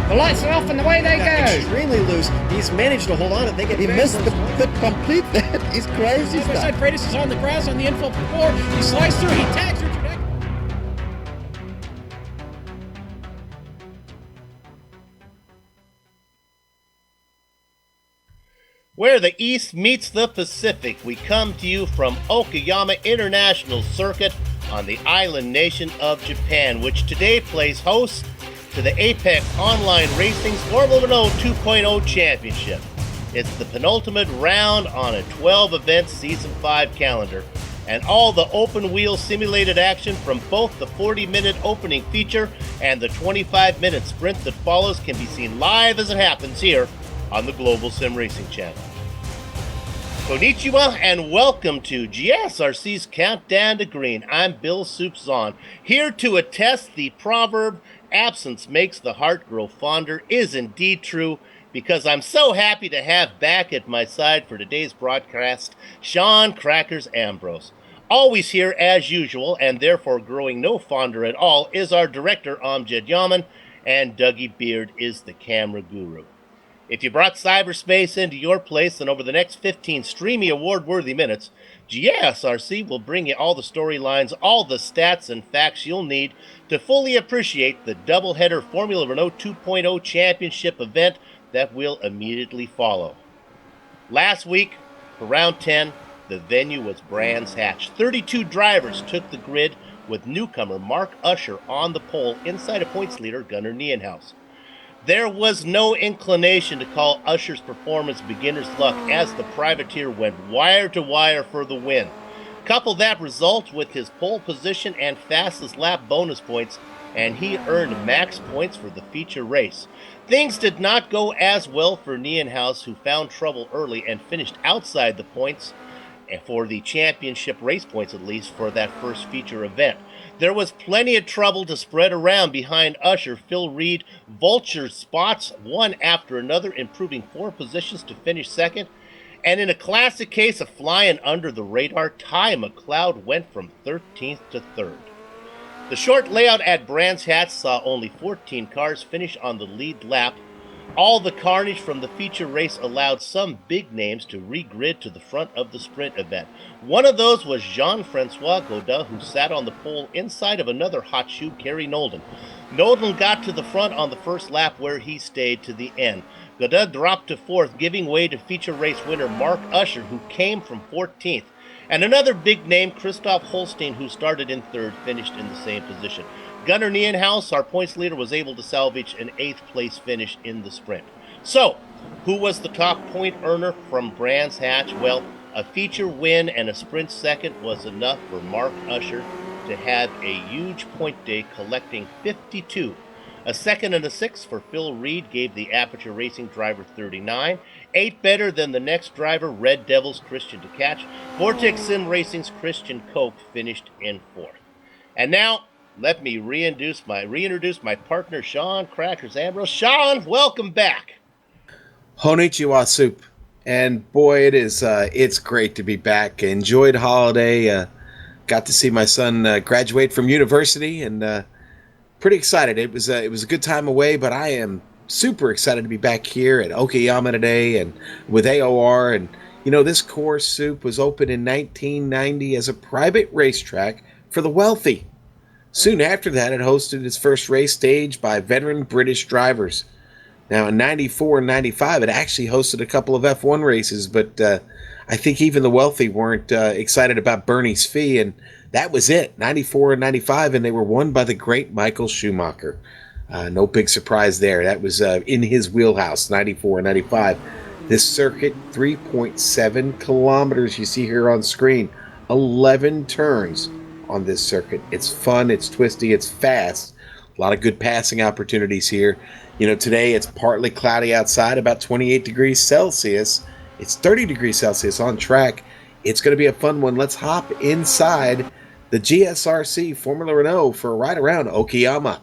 The lights are off and away they go. Extremely loose. He's managed to hold on and they get. He missed the pit completely. He's crazy Side by side, stuff. Freitas is on the grass on the infield for 4. He slides through. He tags Richard Eck. Where the East meets the Pacific, we come to you from Okayama International Circuit on the island nation of Japan, which today plays host to the Apex Online Racing's Formula Renault 2.0 Championship. It's the penultimate round on a 12-event Season 5 calendar, and all the open-wheel simulated action from both the 40-minute opening feature and the 25-minute sprint that follows can be seen live as it happens here on the Global Sim Racing Channel. Konnichiwa and welcome to GSRC's Countdown to Green. I'm Bill Soupzon, here to attest the proverb, absence makes the heart grow fonder, is indeed true, because I'm so happy to have back at my side for today's broadcast, Sean Crackers Ambrose. Always here as usual, and therefore growing no fonder at all, is our director, Amjad Yaman, and Dougie Beard is the camera guru. If you brought cyberspace into your place, then over the next 15 streamy award-worthy minutes, GSRC will bring you all the storylines, all the stats and facts you'll need to fully appreciate the doubleheader Formula Renault 2.0 Championship event that will immediately follow. Last week, for round 10, the venue was Brands Hatch. 32 drivers took the grid with newcomer Mark Usher on the pole inside of points leader Gunnar Nienhaus. There was no inclination to call Usher's performance beginner's luck as the privateer went wire to wire for the win. Couple that result with his pole position and fastest lap bonus points, and he earned max points for the feature race. Things did not go as well for Nienhaus, who found trouble early and finished outside the points, and for the championship race points at least, for that first feature event. There was plenty of trouble to spread around behind Usher. Phil Reed vultured spots one after another, improving 4 positions to finish second. And in a classic case of flying under the radar, Ty McLeod went from 13th to 3rd. The short layout at Brands Hatch saw only 14 cars finish on the lead lap. All the carnage from the feature race allowed some big names to regrid to the front of the sprint event. One of those was Jean-Francois Godin, who sat on the pole inside of another hot shoe, Kerry Nolden. Nolden got to the front on the first lap, where he stayed to the end. Godin dropped to 4th, giving way to feature race winner Mark Usher, who came from 14th. And another big name, Christoph Holstein, who started in 3rd, finished in the same position. Gunnar Nienhaus, our points leader, was able to salvage an 8th place finish in the sprint. So, who was the top point earner from Brands Hatch? Well, a feature win and a sprint second was enough for Mark Usher to have a huge point day, collecting 52. A second and a 6 for Phil Reed gave the Aperture Racing driver 39. 8 better than the next driver, Red Devils' Christian DeCatch. Vortex Sim Racing's Christian Cope finished in 4th. And now, let me reintroduce my partner, Sean Crackers Ambrose. Sean, welcome back. Konnichiwa, Soup. And boy, it's great to be back. Enjoyed holiday. Got to see my son graduate from university, and pretty excited. It was a good time away, but I am super excited to be back here at Okayama today and with AOR. And you know, this course, Soup, was opened in 1990 as a private racetrack for the wealthy. Soon after that, it hosted its first race staged by veteran British drivers. Now, in 94 and 95, it actually hosted a couple of F1 races, but I think even the wealthy weren't excited about Bernie's fee, and that was it, 94 and 95, and they were won by the great Michael Schumacher. No big surprise there. That was in his wheelhouse, 94 and 95. This circuit, 3.7 kilometers, you see here on screen, 11 turns on this circuit. It's fun, it's twisty, it's fast. A lot of good passing opportunities here. You know, today it's partly cloudy outside, about 28 degrees Celsius. It's 30 degrees Celsius on track. It's going to be a fun one. Let's hop inside the GSRC Formula Renault for a ride around Okayama.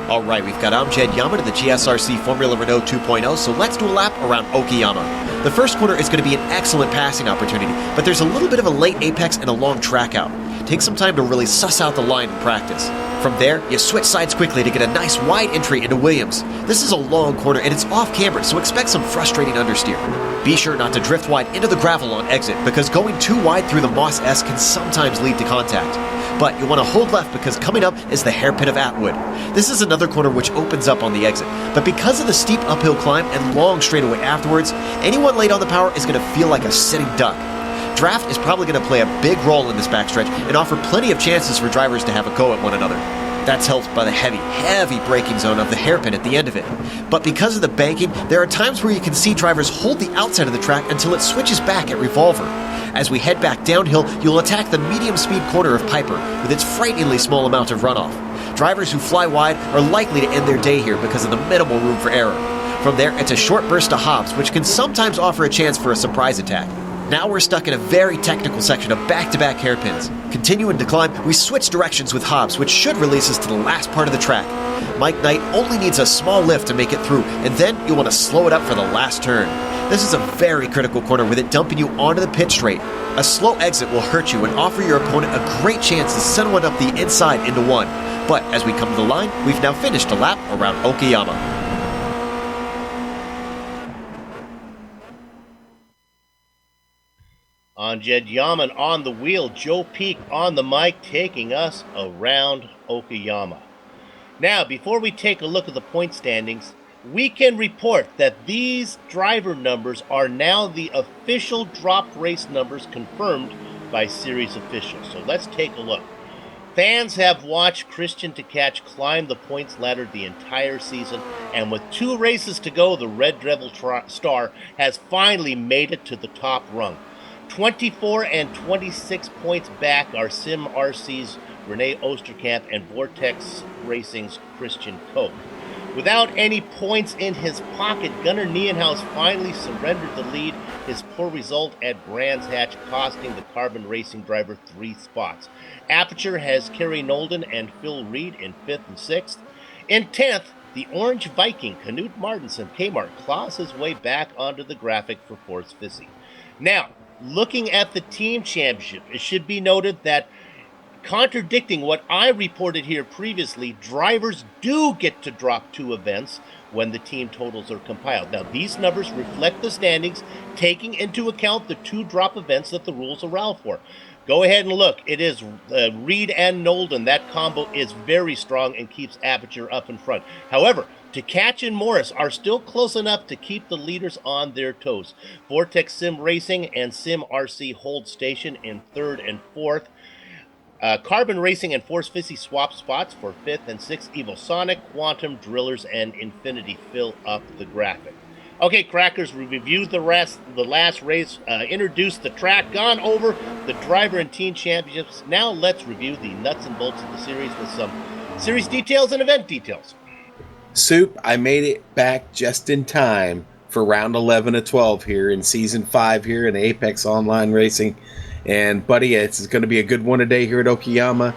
All right, we've got Amjad Yaman in the GSRC Formula Renault 2.0, so let's do a lap around Okayama. The first corner is going to be an excellent passing opportunity, but there's a little bit of a late apex and a long track out. take some time to really suss out the line in practice. From there, you switch sides quickly to get a nice wide entry into Williams. This is a long corner and it's off camber, so expect some frustrating understeer. Be sure not to drift wide into the gravel on exit, because going too wide through the Moss S can sometimes lead to contact. But you want to hold left because coming up is the hairpin of Atwood. This is another corner which opens up on the exit, but because of the steep uphill climb and long straightaway afterwards, anyone late on the power is going to feel like a sitting duck. Draft is probably going to play a big role in this backstretch and offer plenty of chances for drivers to have a go at one another. That's helped by the heavy braking zone of the hairpin at the end of it. But because of the banking, there are times where you can see drivers hold the outside of the track until it switches back at Revolver. As we head back downhill, you'll attack the medium-speed corner of Piper with its frighteningly small amount of runoff. Drivers who fly wide are likely to end their day here because of the minimal room for error. From there, it's a short burst to Hobbs, which can sometimes offer a chance for a surprise attack. Now we're stuck in a very technical section of back-to-back hairpins. Continuing to climb, we switch directions with Hobbs, which should release us to the last part of the track. Mike Knight only needs a small lift to make it through, and then you'll want to slow it up for the last turn. This is a very critical corner with it dumping you onto the pit straight. A slow exit will hurt you and offer your opponent a great chance to send one up the inside into one. But as we come to the line, we've now finished a lap around Okayama. On Jed Yaman on the wheel, Joe Peak on the mic, taking us around Okayama. Now, before we take a look at the point standings, we can report that these driver numbers are now the official drop race numbers confirmed by series officials. So let's take a look. Fans have watched Christian Tkach climb the points ladder the entire season, and with 2 races to go, the Red Devil star has finally made it to the top rung. 24 and 26 points back are Sim RC's Renee Osterkamp and Vortex Racing's Christian Koch. Without any points in his pocket, Gunnar Nienhaus finally surrendered the lead, his poor result at Brands Hatch costing the Carbon Racing driver 3 spots. Aperture has Kerry Nolden and Phil Reed in 5th and 6th. In 10th, the Orange Viking, Knut Martinsen, Kmart, claws his way back onto the graphic for Force Fizzy. Now, looking at the team championship, it should be noted that, contradicting what I reported here previously, drivers do get to drop 2 events when the team totals are compiled. Now, these numbers reflect the standings, taking into account the 2 drop events that the rules allow for. Go ahead and look. It is Reed and Nolden. That combo is very strong and keeps Aperture up in front. However, Tkach and Morris are still close enough to keep the leaders on their toes. Vortex Sim Racing and Sim RC hold station in 3rd and 4th. Carbon Racing and Force Fizzy swap spots for 5th and 6th. Evosonic, Quantum, Drillers, and Infinity fill up the graphic. Okay, Crackers, we reviewed the last race, introduced the track, gone over the driver and team championships. Now let's review the nuts and bolts of the series with some series details and event details. Soup, I made it back just in time for round 11 of 12 here in Season 5 here in Apex Online Racing. And, buddy, it's going to be a good one today here at Okayama.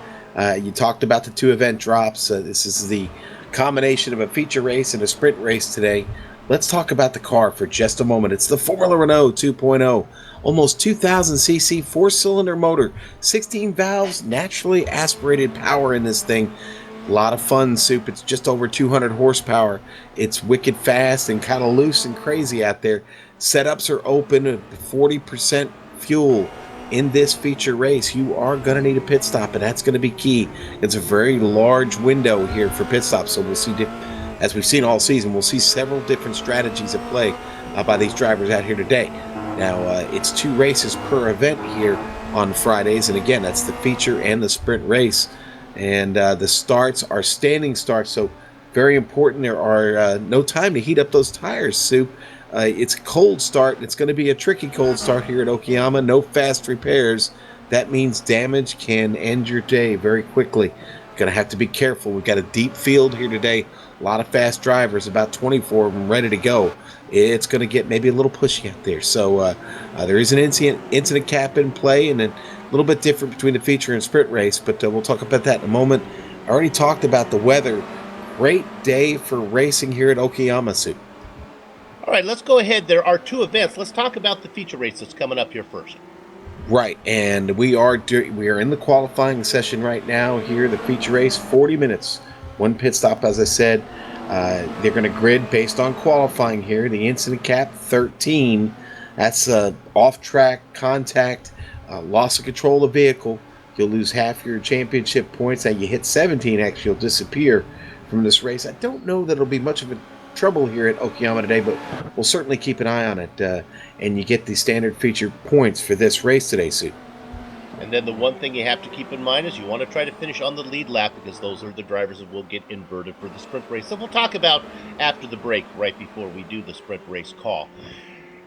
You talked about the 2 event drops. This is the combination of a feature race and a sprint race today. Let's talk about the car for just a moment. It's the Formula Renault 2.0. Almost 2,000cc 4-cylinder motor, 16 valves, naturally aspirated power in this thing. A lot of fun, Soup. It's just over 200 horsepower. It's wicked fast and kind of loose and crazy out there. Setups are open, 40% fuel. In this feature race, you are going to need a pit stop, and that's going to be key. It's a very large window here for pit stops, so we'll see, as we've seen all season, we'll see several different strategies at play by these drivers out here today. Now, it's 2 races per event here on Fridays, and again, that's the feature and the sprint race. And the starts are standing starts, so very important. There are no time to heat up those tires, Soup. It's a cold start. It's going to be a tricky cold start here at Okayama. No fast repairs. That means damage can end your day very quickly. Going to have to be careful. We've got a deep field here today. A lot of fast drivers, about 24 of them ready to go. It's going to get maybe a little pushy out there. So there is an incident cap in play, and a little bit different between the feature and sprint race, but we'll talk about that in a moment. I already talked about the weather. Great day for racing here at Okayama, Soup. All right, let's go ahead. There are 2 events. Let's talk about the feature race that's coming up here first. Right, and we are in the qualifying session right now here, the feature race, 40 minutes. One pit stop, as I said. They're going to grid based on qualifying here. The incident cap, 13. That's off-track contact, loss of control of the vehicle. You'll lose half your championship points. And you hit 17, actually, you'll disappear from this race. I don't know that it'll be much of a trouble here at Okayama today, but we'll certainly keep an eye on it. And you get the standard feature points for this race today, Sue. And then the one thing you have to keep in mind is you want to try to finish on the lead lap, because those are the drivers that will get inverted for the sprint race that we'll talk about after the break, right before we do the sprint race call.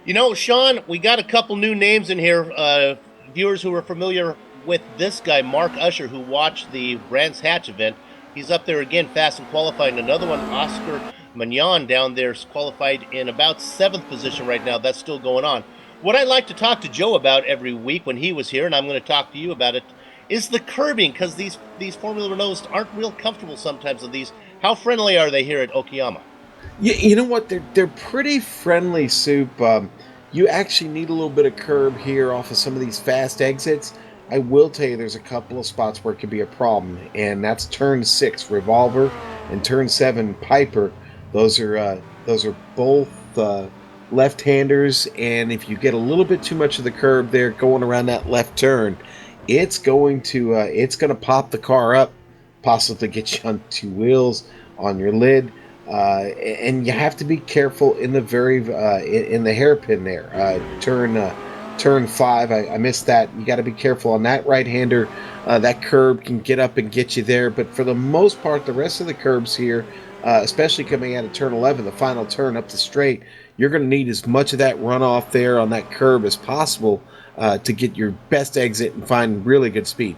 You know, Sean, we got a couple new names in here. Viewers who are familiar with this guy, Mark Usher, who watched the Brands Hatch event. He's up there again, fast and qualifying. Another one, Oscar Magnan, down there, is qualified in about 7th position right now. That's still going on. What I like to talk to Joe about every week when he was here, and I'm going to talk to you about it, is the curbing, because these Formula Renaults aren't real comfortable sometimes with these. How friendly are they here at Okayama? You know what? They're pretty friendly, Soup. You actually need a little bit of curb here off of some of these fast exits. I will tell you there's a couple of spots where it can be a problem, and that's turn 6, Revolver, and turn 7, Piper. Those are both left-handers, and if you get a little bit too much of the curb there going around that left turn, it's going to pop the car up, possibly get you on 2 wheels, on your lid, and you have to be careful in the in the hairpin there. Turn 5, I missed that. You got to be careful on that right-hander. That curb can get up and get you there, but for the most part, the rest of the curbs here, especially coming out of turn 11, the final turn up the straight, you're going to need as much of that runoff there on that curb as possible to get your best exit and find really good speed.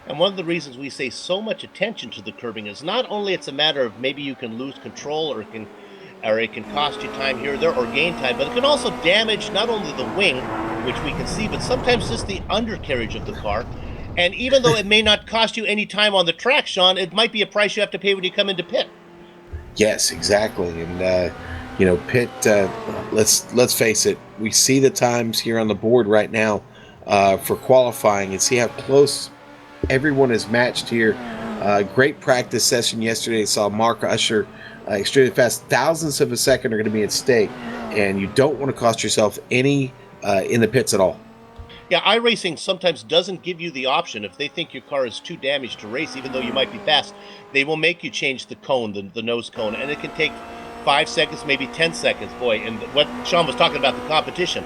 And one of the reasons we say so much attention to the curbing is not only it's a matter of maybe you can lose control or it can cost you time here or there or gain time, but it can also damage not only the wing, which we can see, but sometimes just the undercarriage of the car. And even though it may not cost you any time on the track, Sean, it might be a price you have to pay when you come into pit. Yes, exactly. And pit. Let's face it. We see the times here on the board right now for qualifying, and see how close everyone is matched here. Great practice session yesterday. Saw Mark Usher extremely fast. Thousandths of a second are going to be at stake, and you don't want to cost yourself any in the pits at all. Yeah, iRacing sometimes doesn't give you the option. If they think your car is too damaged to race, even though you might be fast, they will make you change the cone, the nose cone, and it can take 5 seconds, maybe 10 seconds. Boy, and what Sean was talking about, the competition,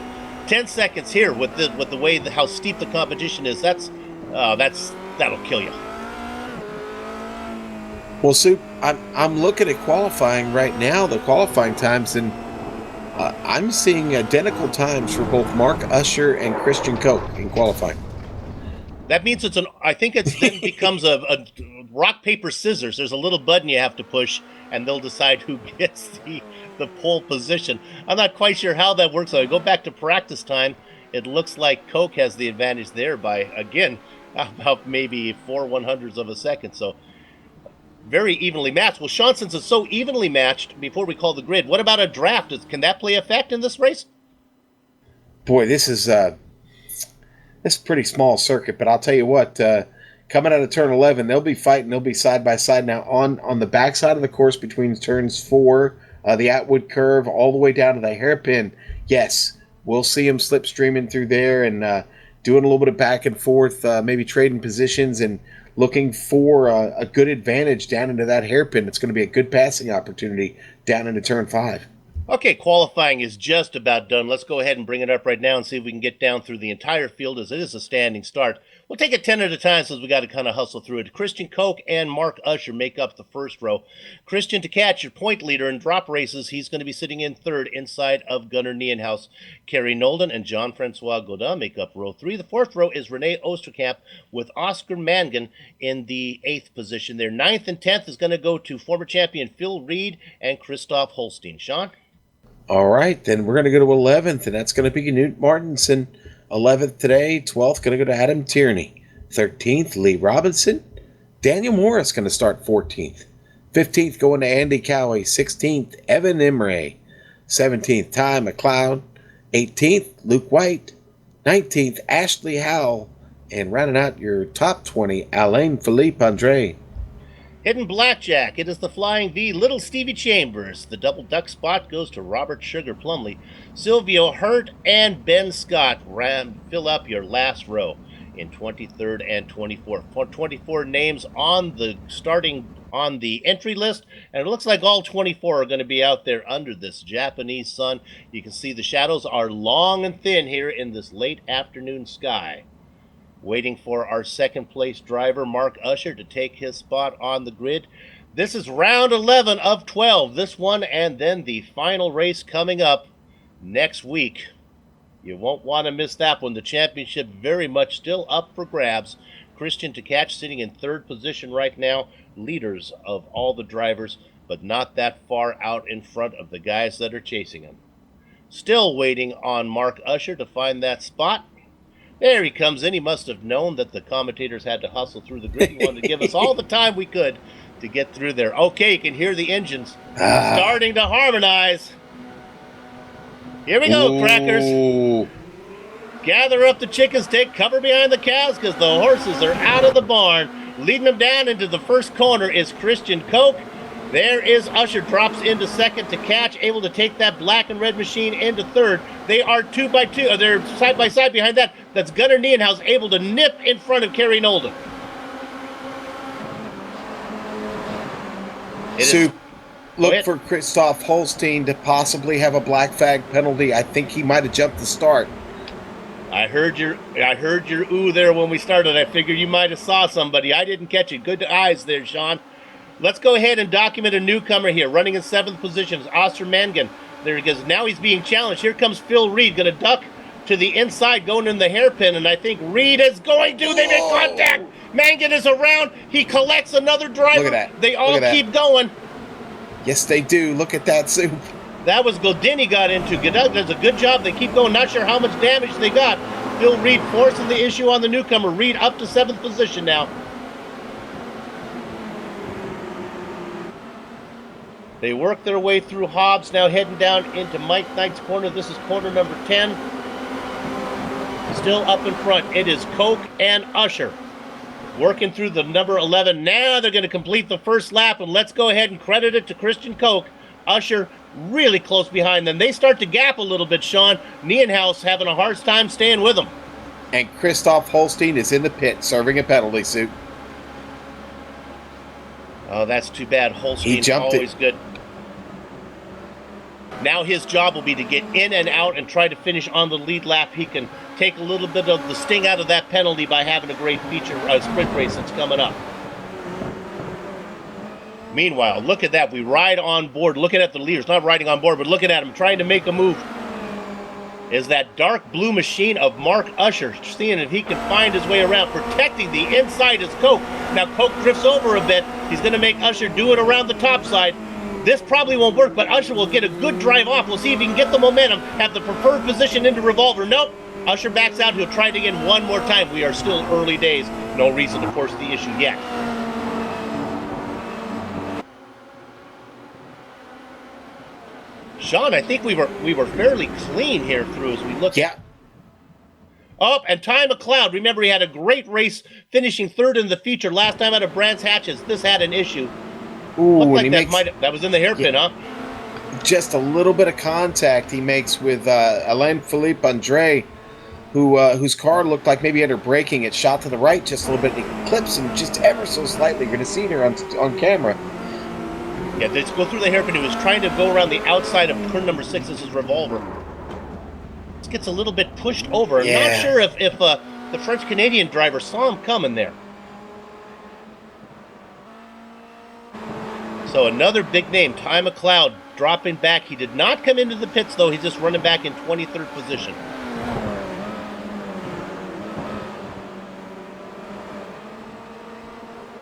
10 seconds here with the way how steep the competition is, that'll kill you. Well, Soup, I'm looking at qualifying right now, the qualifying times, and I'm seeing identical times for both Mark Usher and Christian Koch in qualifying. That means I think it then becomes a rock, paper, scissors. There's a little button you have to push, and they'll decide who gets the pole position. I'm not quite sure how that works. So I go back to practice time. It looks like Koch has the advantage there by, again, about maybe 4/100ths of a second. So very evenly matched. Well, Sean, since it's so evenly matched, before we call the grid, what about a draft? Can that play effect in this race? Boy, this is a pretty small circuit, but I'll tell you what, coming out of turn 11, they'll be fighting. They'll be side by side now on the backside of the course between turns 4, the Atwood curve, all the way down to the hairpin. Yes, we'll see them slipstreaming through there and doing a little bit of back and forth, maybe trading positions and looking for a good advantage down into that hairpin. It's going to be a good passing opportunity down into turn 5. Okay, qualifying is just about done. Let's go ahead and bring it up right now and see if we can get down through the entire field, as it is a standing start. We'll take it 10 at a time since we got to kind of hustle through it. Christian Koch and Mark Usher make up the first row. Christian to catch your point leader in drop races. He's going to be sitting in third inside of Gunnar Nienhaus. Kerry Nolden and Jean-Francois Godin make up row 3. The fourth row is Rene Oosterkamp with Oscar Mangan in the 8th position. Their 9th and 10th is going to go to former champion Phil Reed and Christoph Holstein. Sean? All right, then we're going to go to 11th, and that's going to be Knut Martinson. 11th today, 12th going to go to Adam Tierney. 13th, Lee Robinson. Daniel Morris going to start 14th. 15th going to Andy Cowie. 16th, Evan Imre. 17th, Ty McLeod. 18th, Luke White. 19th, Ashley Howell. And rounding out your top 20, Alain Philippe Andre. Hidden Blackjack, it is the Flying V, Little Stevie Chambers. The double duck spot goes to Robert Sugar Plumley. Silvio Hurt and Ben Scott fill up your last row in 23rd and 24th. 24 names on the entry list, and it looks like all 24 are going to be out there under this Japanese sun. You can see the shadows are long and thin here in this late afternoon sky. Waiting for our second place driver, Mark Usher, to take his spot on the grid. This is round 11 of 12. This one and then the final race coming up next week. You won't want to miss that one. The championship very much still up for grabs. Christian Tkach sitting in third position right now. Leaders of all the drivers, but not that far out in front of the guys that are chasing him. Still waiting on Mark Usher to find that spot. There he comes in. He must have known that the commentators had to hustle through the grid. He wanted to give us all the time we could to get through there. Okay, you can hear the engines starting to harmonize. Here we go, crackers. Gather up the chickens, take cover behind the cows, because the horses are out of the barn. Leading them down into the first corner is Christian Koch. There is Usher, drops into second to catch, able to take that black and red machine into third. They are 2 by 2, they're side by side behind that. That's Gunnar Nienhaus able to nip in front of Kerry Nolden. Soup, look for Christoph Holstein to possibly have a black flag penalty. I think he might have jumped the start. I heard your ooh there when we started. I figured you might have saw somebody. I didn't catch it. Good eyes there, Sean. Let's go ahead and document a newcomer here. Running in 7th position is Oster Mangan. There he goes. Now he's being challenged. Here comes Phil Reed. Going to duck to the inside, going in the hairpin. And I think Reed is going to. They make contact. Mangan is around. He collects another driver. Look at that. They all keep going. Yes, they do. Look at that, Soup. That was Godini got into. Godin does a good job. They keep going. Not sure how much damage they got. Phil Reed forcing the issue on the newcomer. Reed up to 7th position now. They work their way through Hobbs, now heading down into Mike Knight's corner. This is corner number 10. Still up in front, it is Koch and Usher. Working through the number 11. Now they're going to complete the first lap, and let's go ahead and credit it to Christian Koch. Usher really close behind them. They start to gap a little bit, Sean. Nienhaus having a hard time staying with them. And Christoph Holstein is in the pit, serving a penalty, Soup. Oh, that's too bad. Holstein's always good. Now his job will be to get in and out and try to finish on the lead lap. He can take a little bit of the sting out of that penalty by having a great feature sprint race that's coming up. Meanwhile, look at that. We ride on board, looking at the leaders. Not riding on board, but looking at them, trying to make a move. Is that dark blue machine of Mark Usher, seeing if he can find his way around. Protecting the inside is Koch. Now Koch drifts over a bit. He's going to make Usher do it around the top side. This probably won't work, but Usher will get a good drive off. We'll see if he can get the momentum, have the preferred position into Revolver. Nope. Usher backs out. He'll try it again one more time. We are still early days. No reason to force the issue yet. Sean, I think we were fairly clean here through as we look. Yeah. Oh, and Ty McLeod. Remember, he had a great race, finishing third in the feature last time out of Brands Hatches. This had an issue. Ooh, Looked like that was in the hairpin, huh? Just a little bit of contact he makes with Alain Philippe Andre, whose car looked like maybe under braking. It shot to the right just a little bit. It clips him just ever so slightly. You're going to see it here on camera. Yeah, let's go through the hairpin. He was trying to go around the outside of turn number 6 as his Revolver. This gets a little bit pushed over. I'm not sure if the French-Canadian driver saw him coming there. So another big name, Ty McLeod, dropping back. He did not come into the pits, though. He's just running back in 23rd position.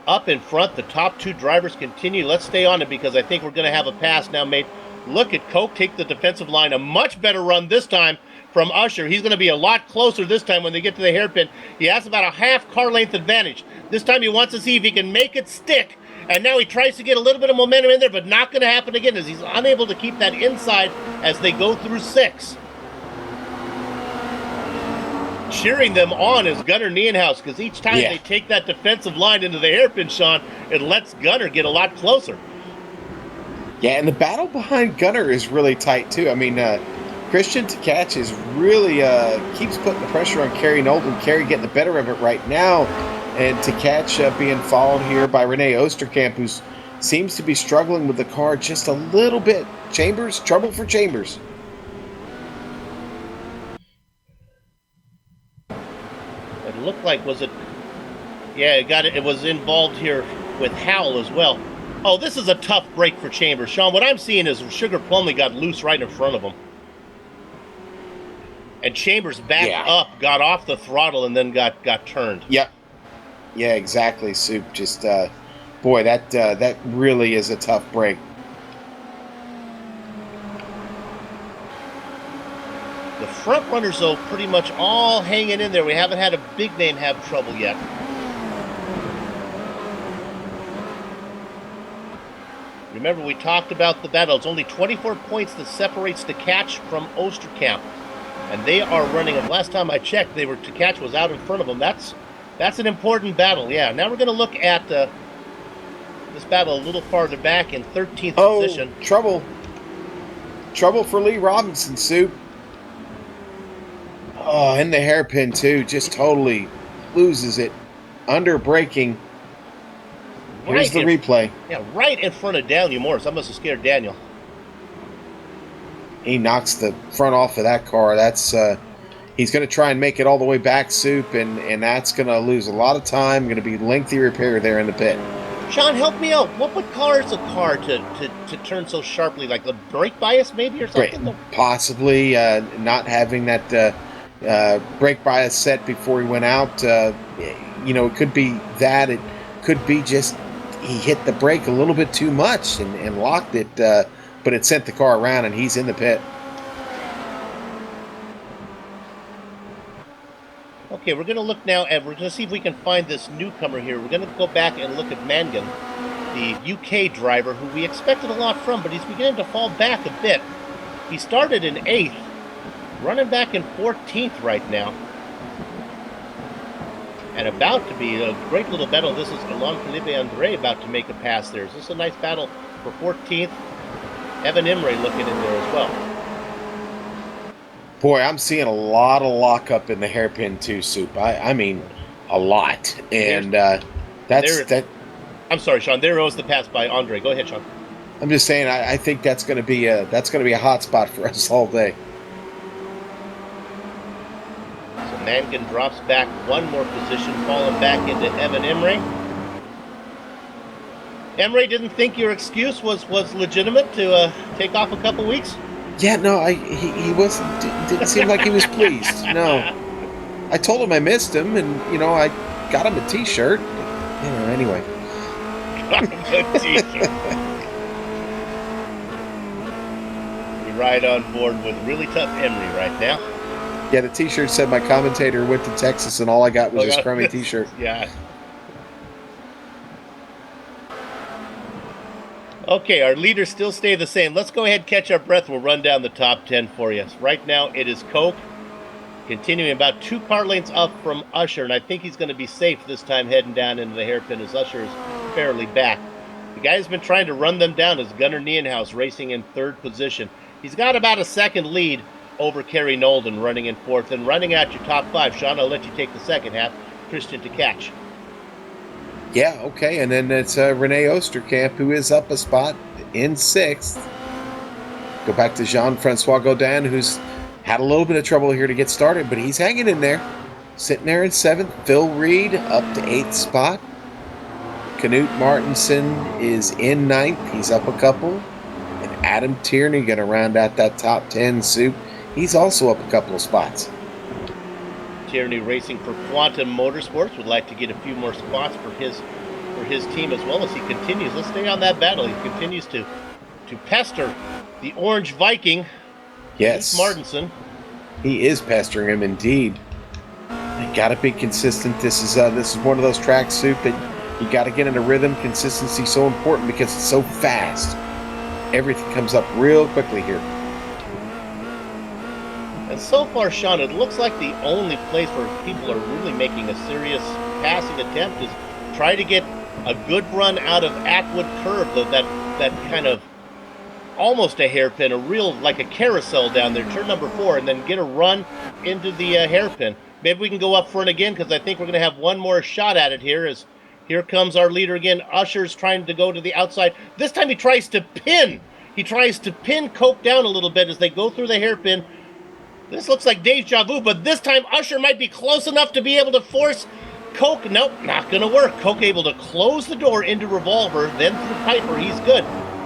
Up in front, the top two drivers continue. Let's stay on it because I think we're going to have a pass now, mate. Look at Koch take the defensive line. A much better run this time from Usher. He's going to be a lot closer this time when they get to the hairpin. He has about a half car length advantage. This time he wants to see if he can make it stick. And now he tries to get a little bit of momentum in there, but not going to happen again as he's unable to keep that inside as they go through 6. cheering them on is Gunnar Nienhaus, because each time they take that defensive line into the hairpin, Sean, it lets Gunnar get a lot closer. Yeah, and the battle behind Gunnar is really tight, too. I mean, Christian Tkach is really keeps putting the pressure on Kerry Nolden. Kerry getting the better of it right now. And Tkach being followed here by Renee Osterkamp, who seems to be struggling with the car just a little bit. Chambers, trouble for Chambers. It looked like, was it? Yeah, it was involved here with Howell as well. Oh, this is a tough break for Chambers. Sean, what I'm seeing is Sugar Plumley got loose right in front of him. And Chambers backed up, got off the throttle, and then got turned. Yep. Yeah, exactly, Soup. Just, boy, that really is a tough break. The front runners, though, pretty much all hanging in there. We haven't had a big name have trouble yet. Remember, we talked about the battle. It's only 24 points that separates Tkach from Osterkamp. And they are running them. Last time I checked, Tkach was out in front of them. That's an important battle. Yeah. Now we're going to look at this battle a little farther back in 13th position. Trouble. Trouble for Lee Robinson, Soup. Oh, and the hairpin, too. Just totally loses it. Under braking. Here's the replay. Yeah, right in front of Daniel Morris. I must have scared Daniel. He knocks the front off of that car. That's he's going to try and make it all the way back, Soup, and that's going to lose a lot of time. Going to be lengthy repair there in the pit. Sean, help me out. What cars a car to turn so sharply? Like the brake bias, maybe, or something? Possibly not having that brake bias set before he went out. It could be that. It could be just he hit the brake a little bit too much and locked it. But it sent the car around, and he's in the pit. Okay, we're going to look now, and we're going to see if we can find this newcomer here. We're going to go back and look at Mangan, the UK driver, who we expected a lot from, but he's beginning to fall back a bit. He started in 8th, running back in 14th right now. And about to be a great little battle. This is Alain Felipe Andre about to make a pass there. Is this a nice battle for 14th? Evan Imre looking in there as well. Boy, I'm seeing a lot of lockup in the hairpin too, Soup. I mean, a lot, and that's that. I'm sorry, Sean. There goes the pass by Andre. Go ahead, Sean. I'm just saying. I think that's going to be a hot spot for us all day. So Mangan drops back one more position, falling back into Evan Imre. Emre didn't think your excuse was legitimate to take off a couple weeks? Yeah, no, he wasn't. Didn't seem like he was pleased. No, I told him I missed him, and I got him a T-shirt. Anyway. Got him a T-shirt. We ride on board with really tough Emery right now. Yeah, the T-shirt said my commentator went to Texas, and all I got was his crummy T-shirt. Yeah. Okay, our leaders still stay the same. Let's go ahead and catch our breath. We'll run down the top 10 for you. Right now, it is Koch, continuing about 2 car lengths up from Usher, and I think he's going to be safe this time heading down into the hairpin as Usher is fairly back. The guy who's been trying to run them down is Gunnar Nienhaus, racing in 3rd position. He's got about a second lead over Kerry Nolden, running in 4th, and running out your top 5. Sean, I'll let you take the second half. Christian Tkach. Yeah, okay, and then it's Renee Osterkamp, who is up a spot in 6th. Go back to Jean-Francois Godin, who's had a little bit of trouble here to get started, but he's hanging in there. Sitting there in 7th. Phil Reed up to 8th spot. Knut Martinson is in 9th. He's up a couple. And Adam Tierney going to round out that top 10 Soup. He's also up a couple of spots. Tierney racing for Quantum Motorsports, would like to get a few more spots for his team as well as he continues. Let's stay on that battle. He continues to pester the Orange Viking. Yes, Martinson. He is pestering him indeed. You got to be consistent. This is one of those tracks, Soup, that you got to get in a rhythm. Consistency so important because it's so fast. Everything comes up real quickly here. And so far, Sean, it looks like the only place where people are really making a serious passing attempt is try to get a good run out of Atwood Curve, that kind of almost a hairpin, a real, like a carousel down there, turn number 4, and then get a run into the hairpin. Maybe we can go up front again, because I think we're going to have one more shot at it here. As here comes our leader again. Usher's trying to go to the outside. This time he tries to pin. He tries to pin Coke down a little bit as they go through the hairpin. This looks like deja vu, but this time Usher might be close enough to be able to force Coke. Nope, not going to work. Coke able to close the door into Revolver, then through Piper. He's good.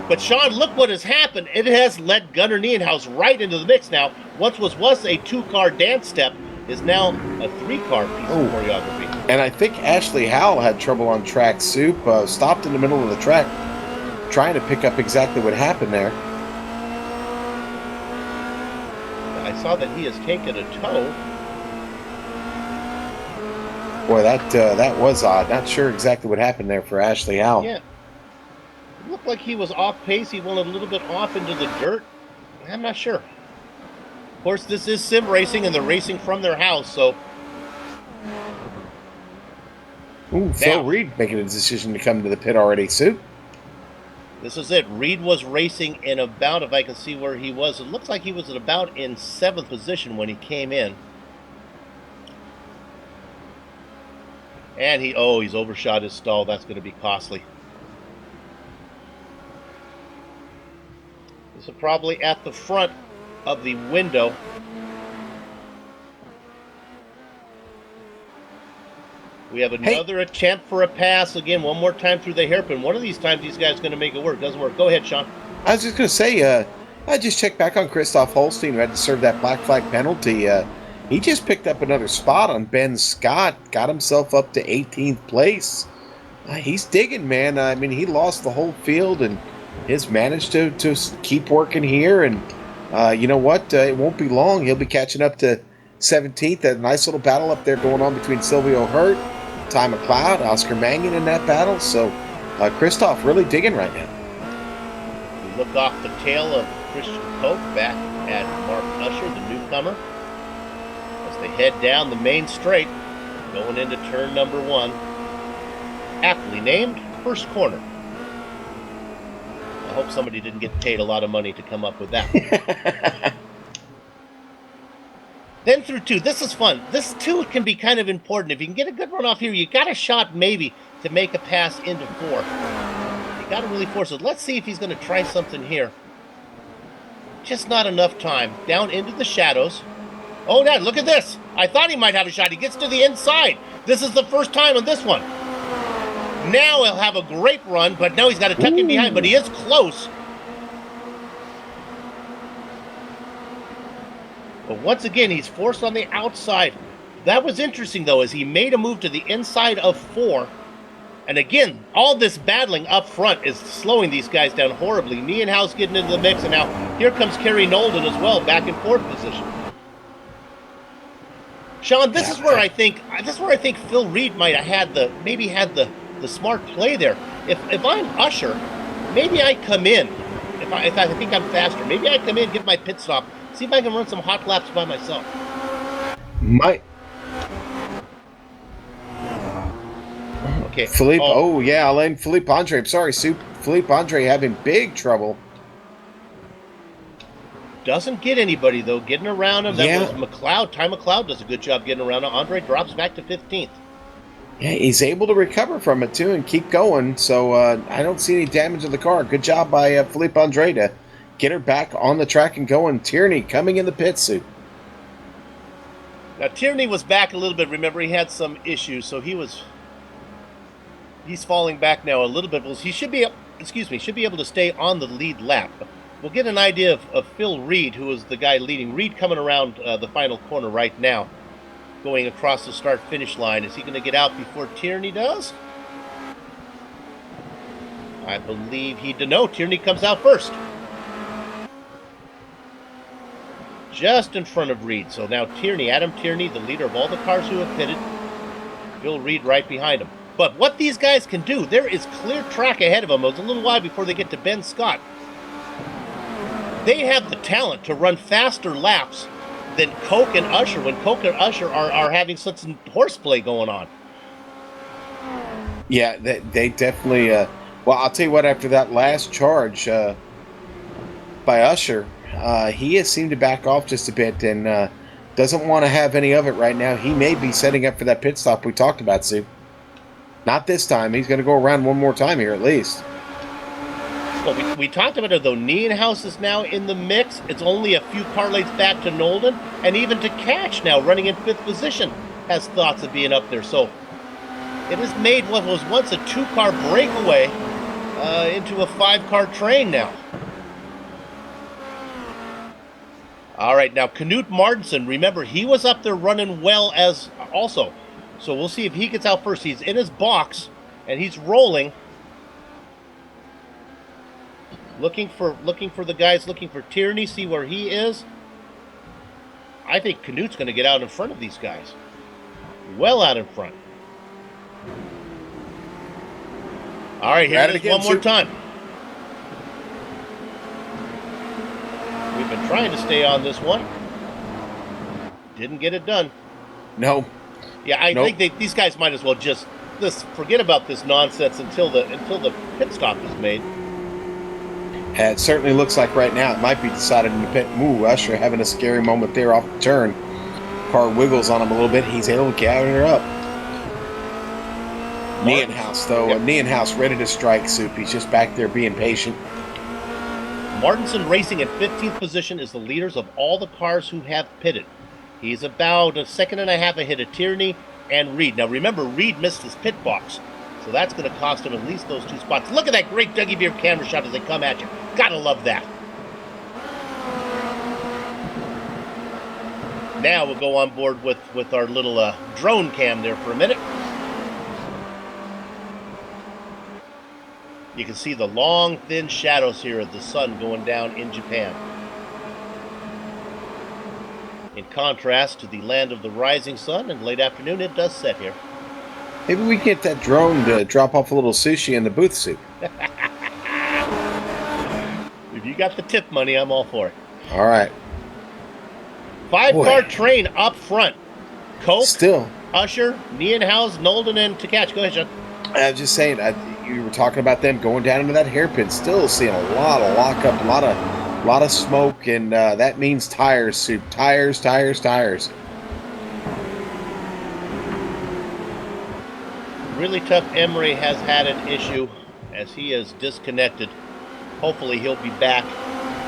But Sean, look what has happened. It has led Gunnar Nienhaus right into the mix now. Once was a 2-car dance step, is now a 3-car piece of choreography. And I think Ashley Howell had trouble on track. Soup stopped in the middle of the track, trying to pick up exactly what happened there. I saw that he has taken a tow. Boy, that was odd. Not sure exactly what happened there for Ashley Howell. Yeah. It looked like he was off pace. He went a little bit off into the dirt. I'm not sure. Of course, this is sim racing, and they're racing from their house, so... Ooh, Phil Reed making a decision to come to the pit already, Soup. This is it. Reed was racing in about, if I can see where he was, it looks like he was at about in 7th position when he came in. And he's overshot his stall. That's going to be costly. This is probably at the front of the window. We have another attempt for a pass. Again, one more time through the hairpin. One of these times, these guys are going to make it work. Doesn't work. Go ahead, Sean. I was just going to say, I just checked back on Christoph Holstein, who had to serve that black flag penalty. He just picked up another spot on Ben Scott, got himself up to 18th place. He's digging, man. I mean, he lost the whole field and has managed to keep working here. And you know what? It won't be long. He'll be catching up to 17th. A nice little battle up there going on between Silvio Hurt, Ty McLeod, Oscar Mangan in that battle. So Christoph really digging right now. We look off the tail of Christian Koch back at Mark Usher, the newcomer, as they head down the main straight, going into turn number 1. Aptly named First Corner. I hope somebody didn't get paid a lot of money to come up with that. Then through 2. This is fun. This 2 can be kind of important. If you can get a good run off here, you got a shot maybe to make a pass into 4. You got to really force it. Let's see if he's going to try something here. Just not enough time. Down into the shadows. Oh, Dad, look at this. I thought he might have a shot. He gets to the inside. This is the first time on this one. Now he'll have a great run, but now he's got to tuck in behind, but he is close. But once again, he's forced on the outside. That was interesting, though, as he made a move to the inside of 4. And again, all this battling up front is slowing these guys down horribly. Nienhaus getting into the mix, and now here comes Kerry Nolden as well, back in 4th position. Sean, this is where I think Phil Reed might have had the smart play there. If I'm Usher, maybe I come in. If I think I'm faster, maybe I come in, give my pit stop, see if I can run some hot laps by myself. Okay. Philippe. Oh yeah, Alain Philippe Andre. I'm sorry, Soup. Philippe Andre having big trouble. Doesn't get anybody, though, getting around him. That Yeah. was McLeod. Ty McLeod does a good job getting around him. Andre drops back to 15th. Yeah, he's able to recover from it, too, and keep going. So I don't see any damage to the car. Good job by Philippe Andre to get her back on the track and going. Tierney coming in the pit suit. Now, Tierney was back a little bit. Remember, he had some issues, so he's falling back now a little bit. Well, he should be able to stay on the lead lap. We'll get an idea of Phil Reed, who is the guy leading. Reed coming around the final corner right now, going across the start-finish line. Is he going to get out before Tierney does? I believe no, Tierney comes out first. Just in front of Reed. So now Adam Tierney, the leader of all the cars who have pitted. Phil Reed right behind him. But what these guys can do, there is clear track ahead of them. It was a little while before they get to Ben Scott. They have the talent to run faster laps than Coke and Usher when Coke and Usher are having such horseplay going on. Yeah, they definitely. Well, I'll tell you what. After that last charge by Usher, he has seemed to back off just a bit and doesn't want to have any of it right now. He may be setting up for that pit stop we talked about, Sue. Not this time. He's going to go around one more time here at least. Well, we talked about it, though. Nienhuis is now in the mix. It's only a few car lengths back to Nolden, and even to Catch now, running in 5th position, has thoughts of being up there. So it has made what was once a 2-car breakaway into a 5-car train now. All right, now Knut Martinsen, remember, he was up there running well as also. So we'll see if he gets out first. He's in his box, and he's rolling. Looking for the guys, looking for Tierney, see where he is. I think Knut's going to get out in front of these guys. Well out in front. All right, here it is one more time. We've been trying to stay on this one. Didn't get it done. No. Yeah, I think these guys might as well just forget about this nonsense until the pit stop is made. It certainly looks like right now it might be decided in the pit. Ooh, Usher having a scary moment there off the turn. Car wiggles on him a little bit. He's able to gather her up. Nienhuis, though. Yep. Nienhuis ready to strike, Soup. He's just back there being patient. Martinsen racing in 15th position is the leaders of all the cars who have pitted. He's about a second and a half ahead of Tierney and Reed. Now remember, Reed missed his pit box, so that's going to cost him at least those 2 spots. Look at that great Dougie Beer camera shot as they come at you. Gotta love that. Now we'll go on board with our little drone cam there for a minute. You can see the long, thin shadows here of the sun going down in Japan. In contrast to the land of the rising sun, and late afternoon it does set here. Maybe we get that drone to drop off a little sushi in the booth, Soup. If you got the tip money, I'm all for it. All right. 5-car train up front. Coke, still. Usher, Nienhuis, Nolden, and Tkach. Go ahead, John. I was just saying, you were talking about them going down into that hairpin. Still seeing a lot of lockup, a lot of smoke, and that means tires, Soup. Tires. Really tough. Emery has had an issue as he is disconnected. Hopefully he'll be back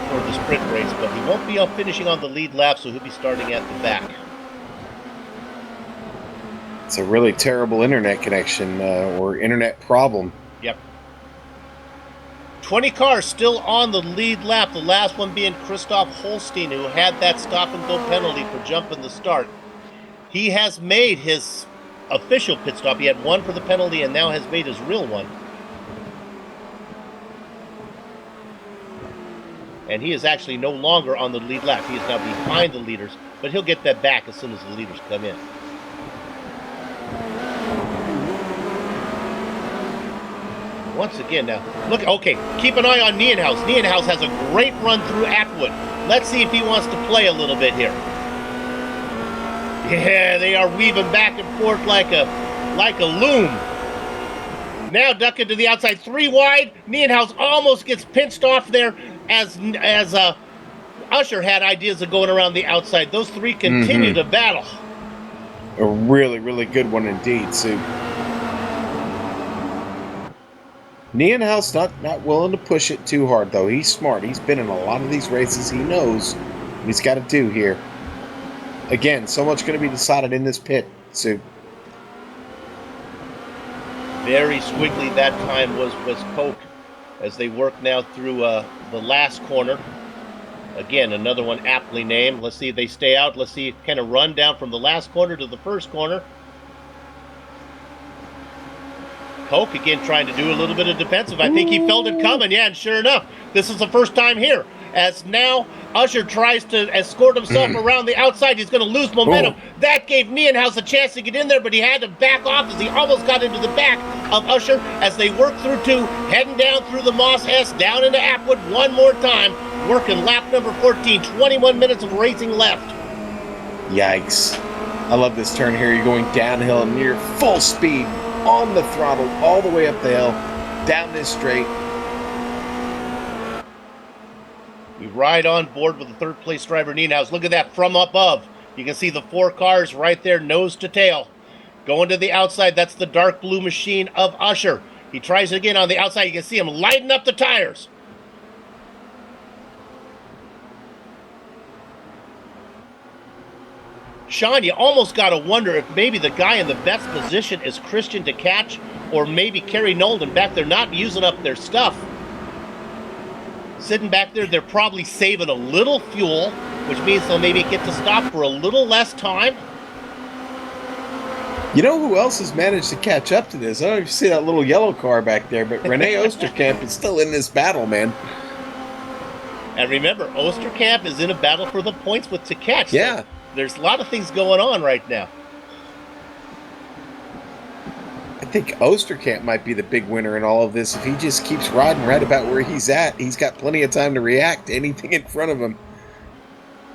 for the sprint race, but he won't be finishing on the lead lap, so he'll be starting at the back. It's a really terrible internet connection or internet problem. Yep. 20 cars still on the lead lap, the last one being Christoph Holstein, who had that stop-and-go penalty for jumping the start. He has made his official pit stop. He had one for the penalty and now has made his real one. And he is actually no longer on the lead lap. He is now behind the leaders, but he'll get that back as soon as the leaders come in. Once again now, look, okay, keep an eye on Nienhuis. Nienhuis has a great run through Atwood. Let's see if he wants to play a little bit here. Yeah, they are weaving back and forth like a loom. Now ducking to the outside, 3 wide. Nienhuis almost gets pinched off there as Usher had ideas of going around the outside. Those 3 continue to battle. A really, really good one indeed, Sue. Nienhuis not willing to push it too hard, though. He's smart. He's been in a lot of these races. He knows what he's got to do here. Again, so much going to be decided in this pit, Sue. Very squiggly that time was Coke as they work now through the last corner. Again, another one aptly named. Let's see if they stay out. Let's see, kind of run down from the last corner to the first corner. Coke again trying to do a little bit of defensive. I think he felt it coming. Yeah, and sure enough, this is the first time here. As now Usher tries to escort himself around the outside. He's going to lose momentum. That gave Nienhuis a chance to get in there, but he had to back off as he almost got into the back of Usher as they work through 2, heading down through the Moss S, down into Atwood one more time, working lap number 14, 21 minutes of racing left. Yikes. I love this turn here. You're going downhill near full speed on the throttle all the way up the hill, down this straight. We ride on board with the third place driver, Nienhaus. Look at that from above. You can see the 4 cars right there, nose to tail. Going to the outside, that's the dark blue machine of Usher. He tries it again on the outside. You can see him lighting up the tires. Sean, you almost got to wonder if maybe the guy in the best position is Christian to catch, or maybe Kerry Nolden back there not using up their stuff. Sitting back there, they're probably saving a little fuel, which means they'll maybe get to stop for a little less time. You know who else has managed to catch up to this? I don't know if you see that little yellow car back there, but Rene Oosterkamp is still in this battle, man. And remember, Oosterkamp is in a battle for the points with Tkach. Yeah. So there's a lot of things going on right now. I think Oosterkamp might be the big winner in all of this. If he just keeps riding right about where he's at, he's got plenty of time to react to anything in front of him.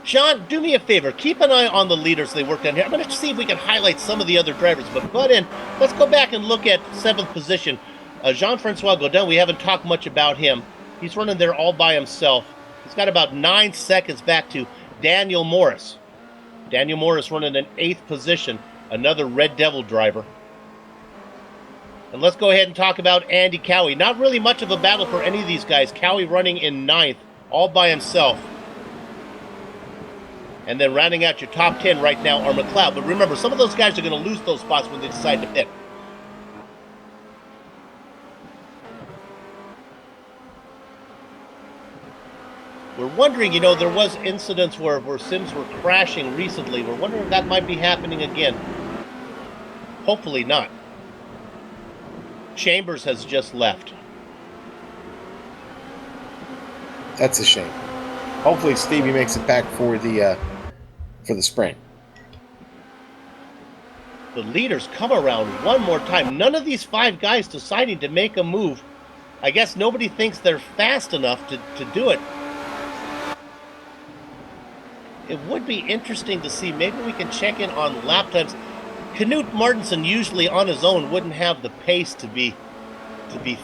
Sean, do me a favor. Keep an eye on the leaders they work down here. I'm going to see if we can highlight some of the other drivers. But butt in, let's go back and look at 7th position. Jean-Francois Godin, we haven't talked much about him. He's running there all by himself. He's got about 9 seconds back to Daniel Morris. Daniel Morris running in 8th position, another Red Devil driver. And let's go ahead and talk about Andy Cowie. Not really much of a battle for any of these guys. Cowie running in 9th, all by himself. And then rounding out your top 10 right now are McLeod. But remember, some of those guys are going to lose those spots when they decide to pit. We're wondering, there was incidents where Sims were crashing recently. We're wondering if that might be happening again. Hopefully not. Chambers has just left. That's a shame. Hopefully Stevie makes it back for the sprint. The leaders come around one more time. None of these 5 guys deciding to make a move. I guess nobody thinks they're fast enough to do it. It would be interesting to see. Maybe we can check in on lap times. Knut Martinsen usually on his own wouldn't have the pace to be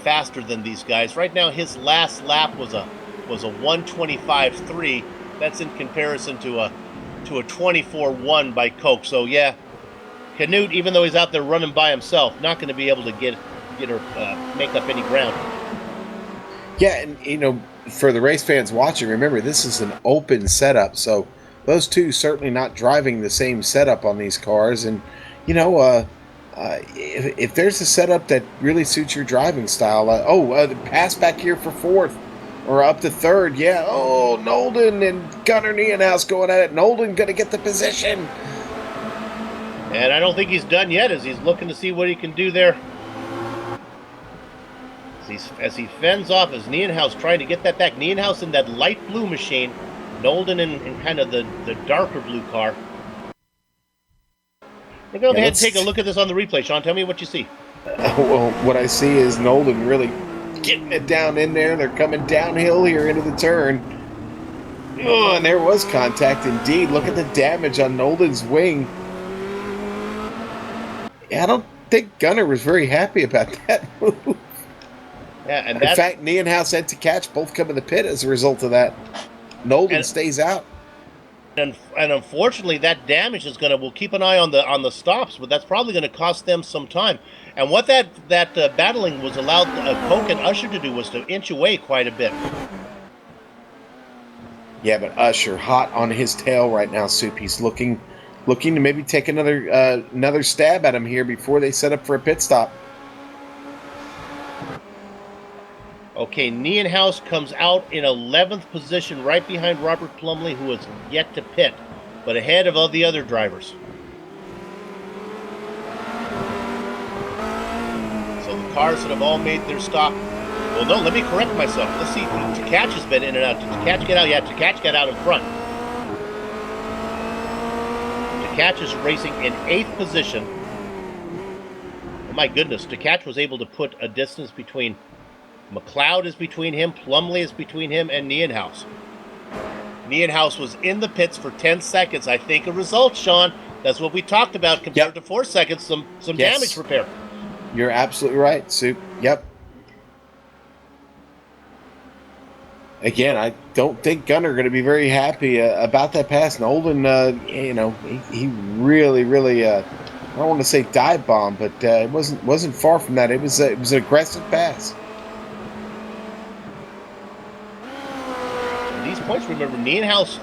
faster than these guys. Right now his last lap was a 1:25.3. That's in comparison to a 24.1 by Koch. So yeah, Knut, even though he's out there running by himself, not going to be able to get or make up any ground. Yeah, and for the race fans watching, remember this is an open setup, so those two certainly not driving the same setup on these cars. And if there's a setup that really suits your driving style, the pass back here for 4th. Or up to 3rd, yeah. Oh, Nolden and Gunnar Nienhaus going at it. Nolden going to get the position. And I don't think he's done yet as he's looking to see what he can do there. As he fends off, as Nienhaus trying to get that back. Nienhaus in that light blue machine. Nolden in kind of the darker blue car. We're going to go ahead and take a look at this on the replay. Sean, tell me what you see. Well, what I see is Nolden really getting it down in there. They're coming downhill here into the turn. Oh, and there was contact indeed. Look at the damage on Nolden's wing. Yeah, I don't think Gunnar was very happy about that move. Yeah, and in fact, Nienhaus and Tkach both come in the pit as a result of that. Nolden stays out. And unfortunately, that damage is we'll keep an eye on the stops, but that's probably going to cost them some time. And what that battling was allowed Koch and Usher to do was to inch away quite a bit. Yeah, but Usher hot on his tail right now, Soup. He's looking to maybe take another stab at him here before they set up for a pit stop. Okay, Nienhaus comes out in 11th position, right behind Robert Plumley, who is yet to pit, but ahead of all the other drivers. So the cars that have all made their stop. Well, no, let me correct myself. Let's see. Tkach has been in and out. Did Tkach get out? Yeah, Tkach got out in front. Tkach is racing in 8th position. Oh my goodness, Tkach was able to put a distance between McLeod is between him, Plumley is between him, and Nienhaus. Nienhuis was in the pits for 10 seconds. I think a result, Sean. That's what we talked about compared to 4 seconds, some damage repair. You're absolutely right, Soup. Yep. Again, I don't think Gunnar going to be very happy about that pass. Nolden, he really, I don't want to say dive bomb, but it wasn't far from that. It was an aggressive pass. These points, remember, Nienhuis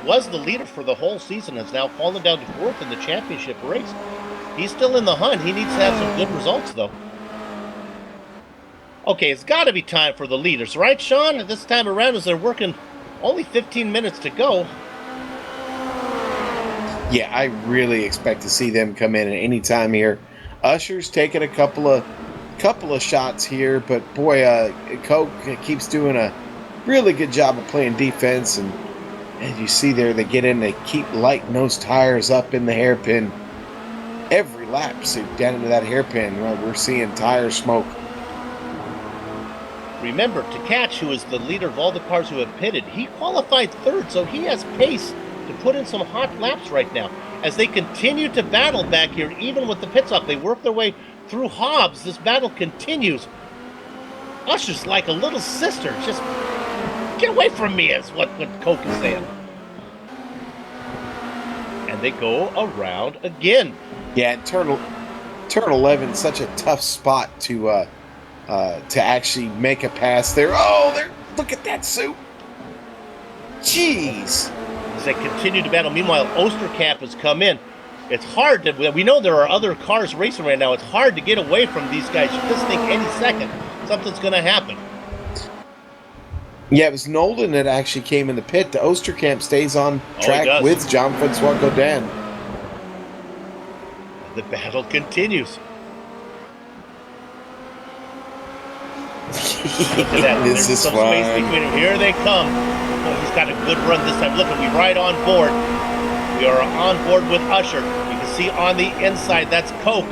was the leader for the whole season, has now fallen down to 4th in the championship race. He's still in the hunt. He needs to have some good results, though. Okay, it's got to be time for the leaders, right, Sean? This time around, as they're working only 15 minutes to go. Yeah, I really expect to see them come in at any time here. Usher's taking a couple of shots here, but boy, Coke keeps doing a really good job of playing defense, and as you see there, they get in, they keep lighting those tires up in the hairpin. Every lap, so down into that hairpin, we're seeing tire smoke. Remember, Tkach, who is the leader of all the cars who have pitted, he qualified 3rd, so he has pace to put in some hot laps right now. As they continue to battle back here, even with the pit stop, they work their way through Hobbs. This battle continues. Usher's like a little sister. Just get away from me, is what Coke is saying. And they go around again. Yeah, turn 11, such a tough spot to actually make a pass there. Oh, look at that, Soup. Jeez. As they continue to battle. Meanwhile, Oosterkamp has come in. It's hard to, we know there are other cars racing right now. It's hard to get away from these guys. You just think any second something's going to happen. Yeah, it was Nolden that actually came in the pit. The Oosterkamp stays on track with Jean-Francois Godin. The battle continues. Look at that. This is some fun. Space between them. Here they come. Oh, he's got a good run this time. Look, we right on board. We are on board with Usher. You can see on the inside, that's Coke.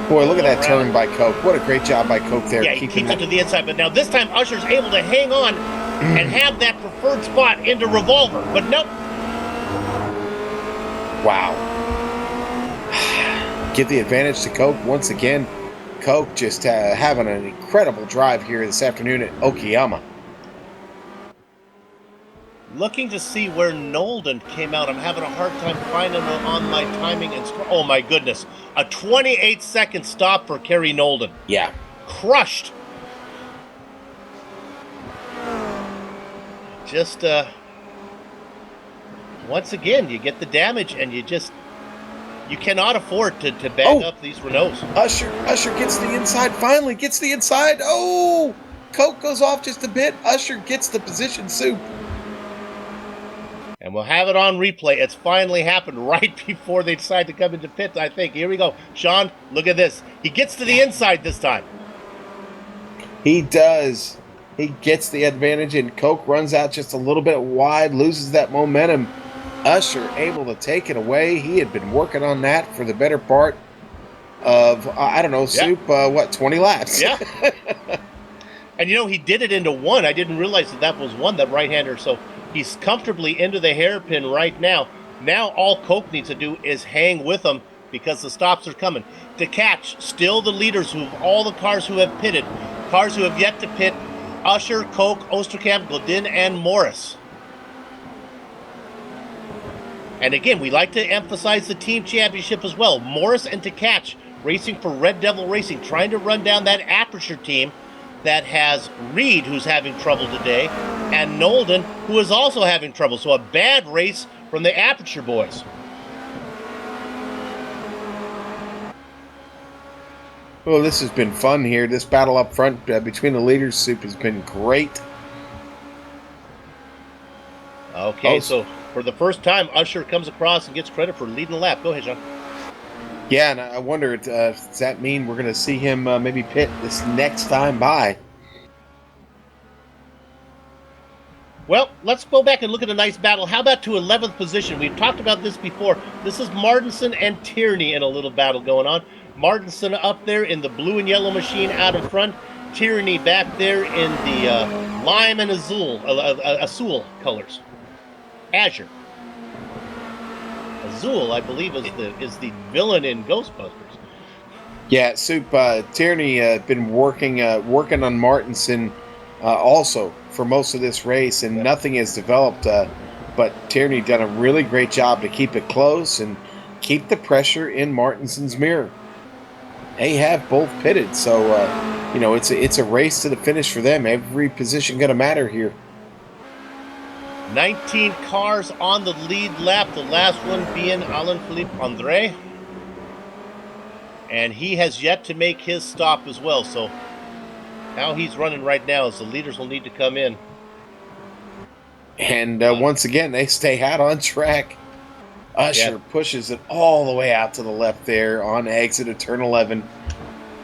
Boy, look at that turn by Coke. What a great job by Coke there. Yeah, he keeps it to the inside, but now this time Usher's able to hang on and have that preferred spot into Revolver, but nope. Wow. Give the advantage to Coke once again. Coke just having an incredible drive here this afternoon at Okayama. Looking to see where Nolden came out. I'm having a hard time finding it on my timing. And oh my goodness. A 28-second stop for Kerry Nolden. Yeah. Crushed. Just, once again, you get the damage and you cannot afford to bag up these Renaults. Usher gets the inside, finally gets the inside. Oh, Coke goes off just a bit. Usher gets the position, Soup. And we'll have it on replay. It's finally happened right before they decide to come into pit, I think. Here we go. Sean, look at this. He gets to the inside this time. He does. He gets the advantage, and Coke runs out just a little bit wide, loses that momentum. Usher able to take it away. He had been working on that for the better part of, Soup, 20 laps? Yeah. And, he did it into one. I didn't realize that was one, that right-hander. So he's comfortably into the hairpin right now. Now all Coke needs to do is hang with him because the stops are coming. Tkach, still the leaders of all the cars who have pitted. Cars who have yet to pit, Usher, Coke, Oosterkamp, Godin, and Morris. And again, we like to emphasize the team championship as well. Morris and Tkach racing for Red Devil Racing, trying to run down that Aperture team that has Reed, who's having trouble today, and Nolden, who is also having trouble. So a bad race from the Aperture boys. Well, this has been fun here. This battle up front between the leaders, Soup, has been great. Okay, so for the first time, Usher comes across and gets credit for leading the lap. Go ahead, John. Yeah, and I wonder, does that mean we're going to see him maybe pit this next time by? Well, let's go back and look at a nice battle. How about to 11th position? We've talked about this before. This is Martinson and Tierney in a little battle going on. Martinson up there in the blue and yellow machine out in front. Tyranny back there in the lime and azul colors. Azure. Azul, I believe, is the villain in Ghostbusters. Yeah, Soup. Tierney been working on Martinson also for most of this race, and nothing has developed. But Tierney done a really great job to keep it close and keep the pressure in Martinson's mirror. They have both pitted, so it's a race to the finish for them. Every position going to matter here. 19 cars on the lead lap, the last one being Alain-Philippe André. And he has yet to make his stop as well, so how he's running right now is the leaders will need to come in. And once again, they stay out on track. Usher pushes it all the way out to the left there on exit of turn 11.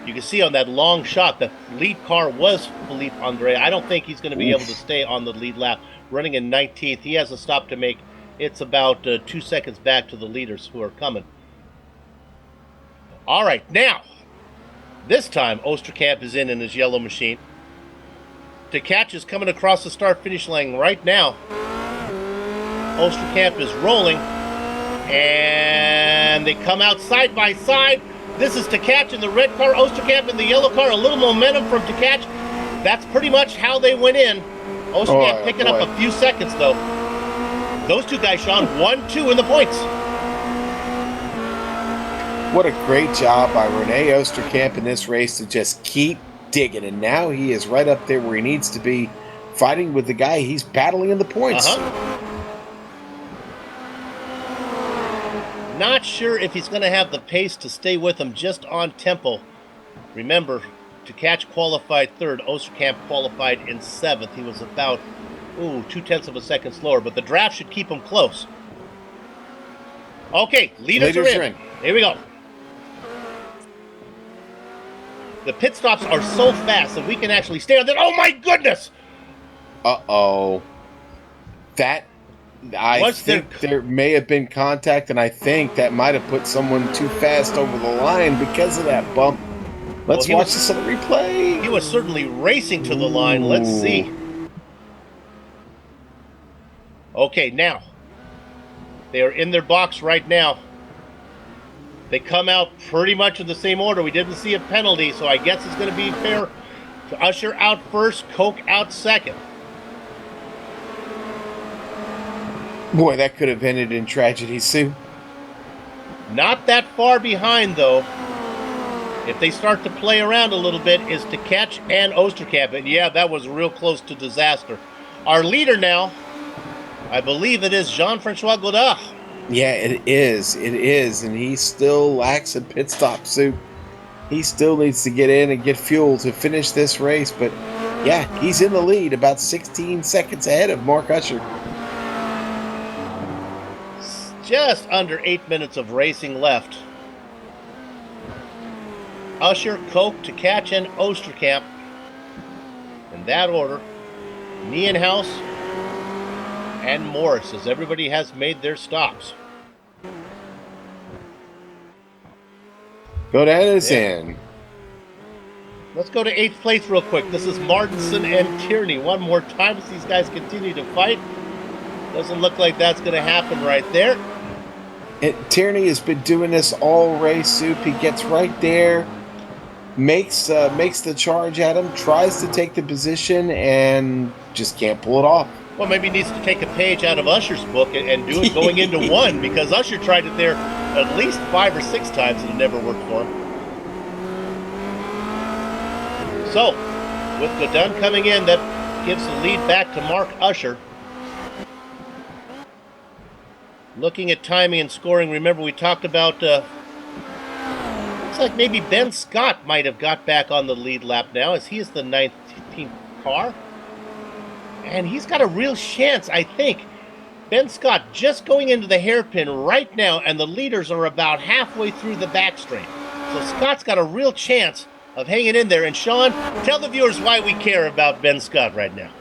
You can see on that long shot, the lead car was Philippe André. I don't think he's going to be able to stay on the lead lap. Running in 19th, he has a stop to make. It's about 2 seconds back to the leaders who are coming. All right, now, this time Oosterkamp is in his yellow machine. Tkach is coming across the start-finish line right now. Oosterkamp is rolling, and they come out side by side. This is Tkach in the red car, Oosterkamp in the yellow car. A little momentum from Tkach. That's pretty much how they went in. Oosterkamp picking up a few seconds, though. Those two guys, Sean, 1-2 in the points. What a great job by René Oosterkamp in this race to just keep digging. And now he is right up there where he needs to be, fighting with the guy he's battling in the points. Not sure if he's going to have the pace to stay with him just on tempo. Remember, Tkach qualified third. Oosterkamp qualified in seventh. He was about 0.2 of a second slower, but the draft should keep him close. Okay, leaders are in. Here we go. The pit stops are so fast that we can actually stay on that. Oh my goodness! Uh-oh. I think there may have been contact, and I think that might have put someone too fast over the line because of that bump. Let's watch this on the replay. He was certainly racing to the line. Let's see. Okay, now. They are in their box right now. They come out pretty much in the same order. We didn't see a penalty, so I guess it's going to be fair to Usher out first, Koch out second. Boy, that could have ended in tragedy, Sue. Not that far behind, though. If they start to play around a little bit, is Tkach and Oosterkamp. And yeah, that was real close to disaster. Our leader now, I believe it is Jean-Francois Godard. Yeah, it is. It is. And he still lacks a pit stop, Sue. He still needs to get in and get fuel to finish this race. But yeah, he's in the lead, about 16 seconds ahead of Mark Usher. Just under 8 minutes of racing left. Usher, Koch, Tkach, and Oosterkamp. In that order. Nienhuis and Morris, as everybody has made their stops. Godard is in. Let's go to 8th place real quick. This is Martinson and Tierney. One more time as these guys continue to fight. Doesn't look like that's going to happen right there. Tierney has been doing this all race, Soup. He gets right there, makes the charge at him, tries to take the position, and just can't pull it off. Well, maybe he needs to take a page out of Usher's book and do it going into one, because Usher tried it there at least 5 or 6 times and it never worked for him. So, with Godin coming in, that gives the lead back to Mark Usher. Looking at timing and scoring, remember we talked about, looks like maybe Ben Scott might have got back on the lead lap now, as he is the 19th car. And he's got a real chance, I think. Ben Scott just going into the hairpin right now, and the leaders are about halfway through the backstream. So Scott's got a real chance of hanging in there. And Sean, tell the viewers why we care about Ben Scott right now.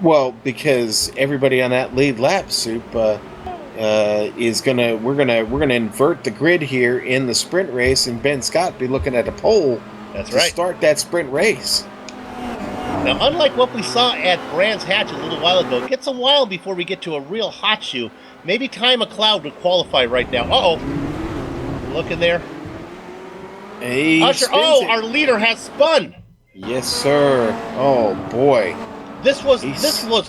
Well, because everybody on that lead lap, Soup, is we're gonna invert the grid here in the sprint race, and Ben Scott be looking at a pole That's to right. start that sprint race. Now, unlike what we saw at Brands Hatch a little while ago, it gets a while before we get to a real hot shoe. Maybe Ty McLeod would qualify right now. Uh-oh. Look in there. He Usher, spins it. our leader has spun. Yes, sir. Oh, boy. This was,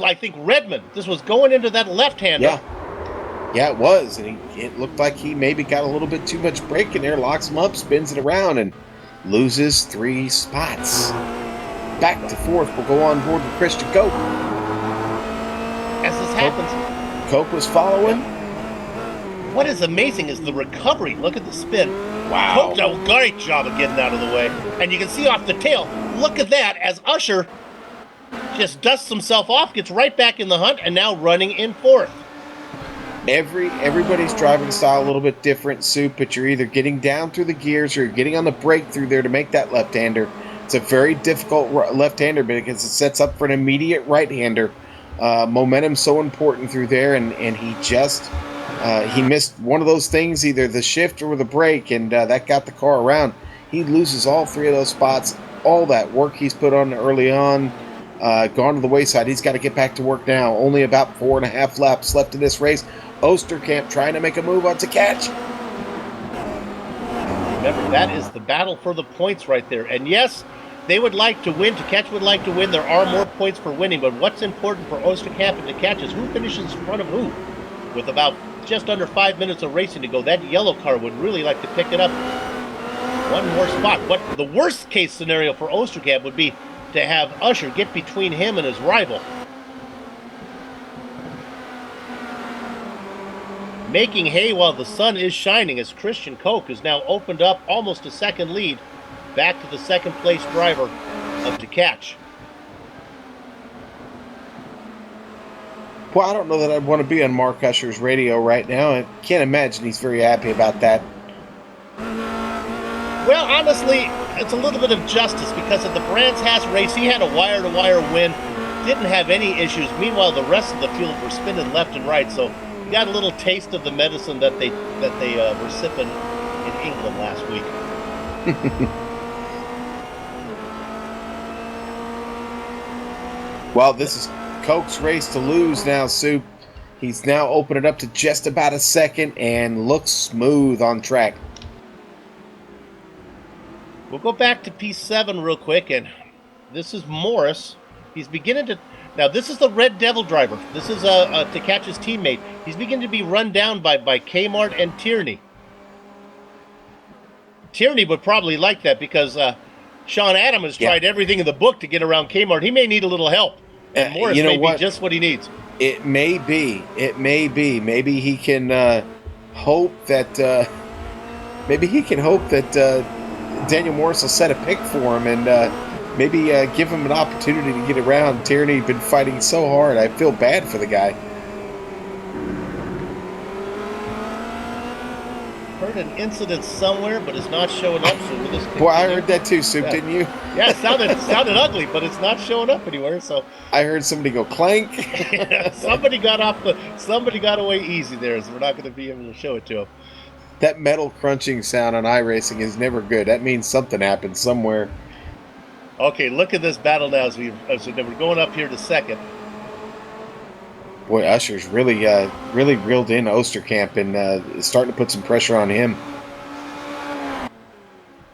I think, Redmond. This was going into that left-hander. Yeah, it was. And it looked like he maybe got a little bit too much brake in there, locks him up, spins it around, and loses 3 spots. Back to 4th. We'll go on board with Christian Cope. As this happens. Cope was following. What is amazing is the recovery. Look at the spin. Wow. Cope did a great job of getting out of the way. And you can see off the tail, look at that, as Usher just dusts himself off, gets right back in the hunt, and now running in 4th. Everybody's driving style a little bit different, Soup, but you're either getting down through the gears or you're getting on the brake through there to make that left-hander. It's a very difficult left-hander because it sets up for an immediate right-hander. Momentum's so important through there, and he just he missed one of those things, either the shift or the brake, and that got the car around. He loses all 3 of those spots. All that work he's put on early on, gone to the wayside. He's got to get back to work now. Only about 4.5 laps left in this race. Osterkamp trying to make a move on to catch. Remember, that is the battle for the points right there. And yes, they would like to win. Catch would like to win. There are more points for winning. But what's important for Osterkamp and Catch is who finishes in front of who. With about just under 5 minutes of racing to go, that yellow car would really like to pick it up. One more spot. What the worst case scenario for Osterkamp would be to have Usher get between him and his rival. Making hay while the sun is shining as Christian Koch has now opened up almost a second lead back to the second place driver of DeCatch. Well, I don't know that I'd want to be on Mark Usher's radio right now. I can't imagine he's very happy about that. Well, honestly, it's a little bit of justice because at the Brands Hatch race, he had a wire-to-wire win, didn't have any issues. Meanwhile, the rest of the field were spinning left and right, so he got a little taste of the medicine that they were sipping in England last week. Well, this is Koch's race to lose now, Soup. He's now opened it up to just about a second and looks smooth on track. We'll go back to P7 real quick, and this is Morris. He's beginning to... Now, this is the Red Devil driver. This is DeCatch's teammate. He's beginning to be run down by Kmart and Tierney. Tierney would probably like that because Sean Adam has tried everything in the book to get around Kmart. He may need a little help, and Morris may be just what he needs. It may be. It may be. Maybe he can hope that... Daniel Morris will set a pick for him and maybe give him an opportunity to get around. Tierney been fighting so hard. I feel bad for the guy. Heard an incident somewhere, but it's not showing up. So we'll just Boy, I heard that too, Soup, didn't you? Yeah, it sounded ugly, but it's not showing up anywhere. So I heard somebody go clank. somebody got away easy there, so we're not going to be able to show it to him. That metal crunching sound on iRacing is never good. That means something happened somewhere. Okay, look at this battle now as we're going up here to second. Boy, Usher's really reeled in Osterkamp and starting to put some pressure on him.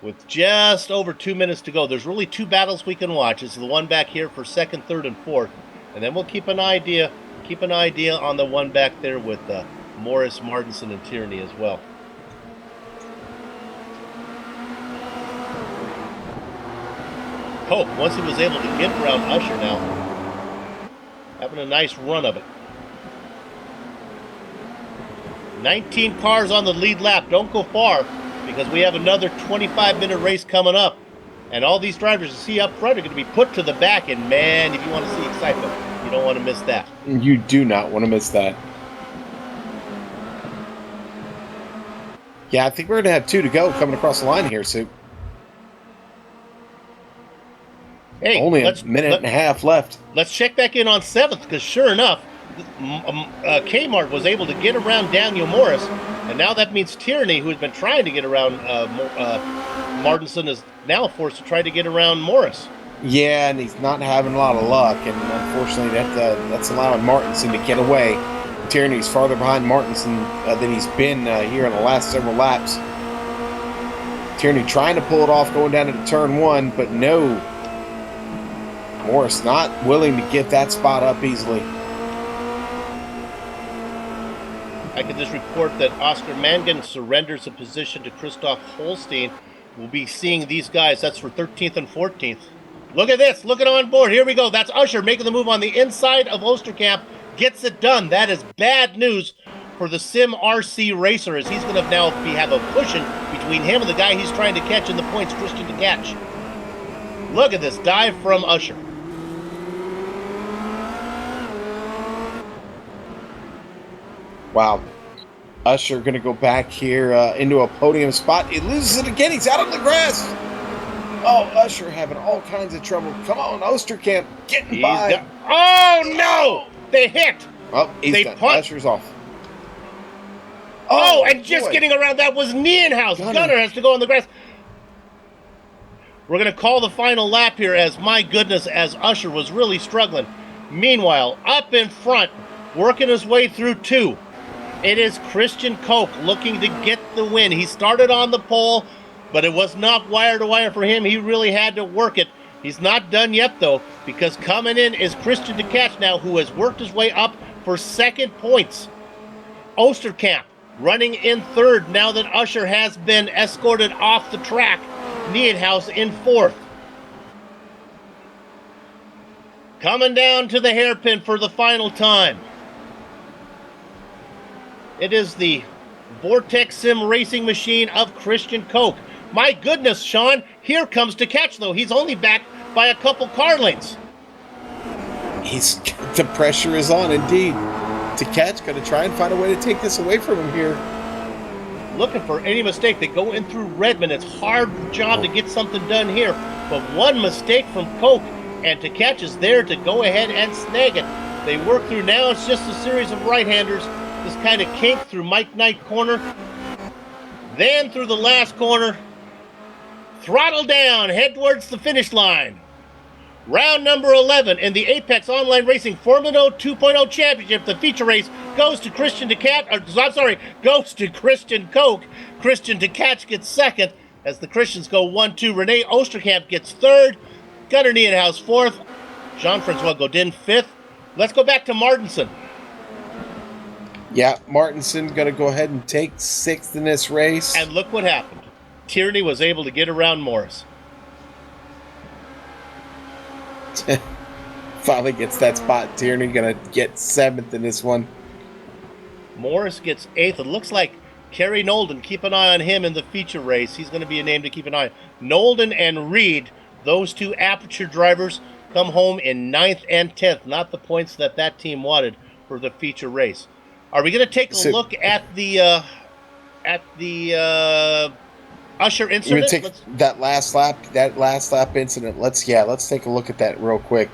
With just over 2 minutes to go, there's really 2 battles we can watch. It's the one back here for second, third, and fourth, and then we'll keep an idea on the one back there with Morris, Martinson, and Tierney as well. Cope, once he was able to get around Usher now, having a nice run of it. 19 cars on the lead lap. Don't go far because we have another 25-minute race coming up. And all these drivers you see up front are going to be put to the back. And man, if you want to see excitement, you don't want to miss that. You do not want to miss that. Yeah, I think we're going to have 2 to go coming across the line here, Soup. Hey, only a minute and a half left. Let's check back in on 7th because sure enough, Kmart was able to get around Daniel Morris, And now that means Tierney, who has been trying to get around Martinson, is now forced to try to get around Morris. Yeah, and he's not having a lot of luck, and unfortunately, that's allowing Martinson to get away. Tierney's farther behind Martinson than he's been here in the last several laps. Tierney trying to pull it off going down into turn 1, but no. Morris not willing to give that spot up easily. I can just report that Oscar Mangan surrenders a position to Christoph Holstein. We'll be seeing these guys. That's for 13th and 14th. Look at this. Look at on board. Here we go. That's Usher making the move on the inside of Osterkamp. Gets it done. That is bad news for the Sim RC racer, as he's going to now have a cushion between him and the guy he's trying to catch in the points, Christian to catch. Look at this dive from Usher. Wow. Usher going to go back here into a podium spot. He loses it again. He's out on the grass. Oh, Usher having all kinds of trouble. Come on, Osterkamp getting by. Oh, no! They hit. Oh, he's done. Punt. Usher's off. Oh, and just getting around that was Nienhaus. Gunner has to go on the grass. We're going to call the final lap here as, my goodness, as Usher was really struggling. Meanwhile, up in front, working his way through 2. It is Christian Koch looking to get the win. He started on the pole, but it was not wire to wire for him. He really had to work it. He's not done yet, though, because coming in is Christian de Catch now, who has worked his way up for second points. Osterkamp running in third now that Usher has been escorted off the track. Nienhaus in 4th. Coming down to the hairpin for the final time. It is the Vortex Sim racing machine of Christian Koch. My goodness, Sean, here comes to catch, though. He's only back by a couple car lengths. The pressure is on, indeed. To catch, going to try and find a way to take this away from him here. Looking for any mistake. They go in through Redmond. It's hard job to get something done here. But one mistake from Koch, and to catch is there to go ahead and snag it. They work through now. It's just a series of right-handers. This kind of kink through Mike Knight corner. Then through the last corner. Throttle down, head towards the finish line. Round number 11 in the Apex Online Racing Formula 2.0 Championship. The feature race goes to Christian goes to Christian Koch. Christian de Catch gets second as the Christians go 1-2. Rene Osterkamp gets third. Gunnar Nienhaus 4th. Jean-Francois Godin 5th. Let's go back to Martinson. Yeah, Martinson going to go ahead and take 6th in this race. And look what happened. Tierney was able to get around Morris. Finally gets that spot. Tierney going to get 7th in this one. Morris gets 8th. It looks like Kerry Nolden, keep an eye on him in the feature race. He's going to be a name to keep an eye on. Nolden and Reed, those two Aperture drivers, come home in 9th and 10th. Not the points that team wanted for the feature race. Are we going to take a look at the Usher incident? Take that last lap incident. Let's take a look at that real quick.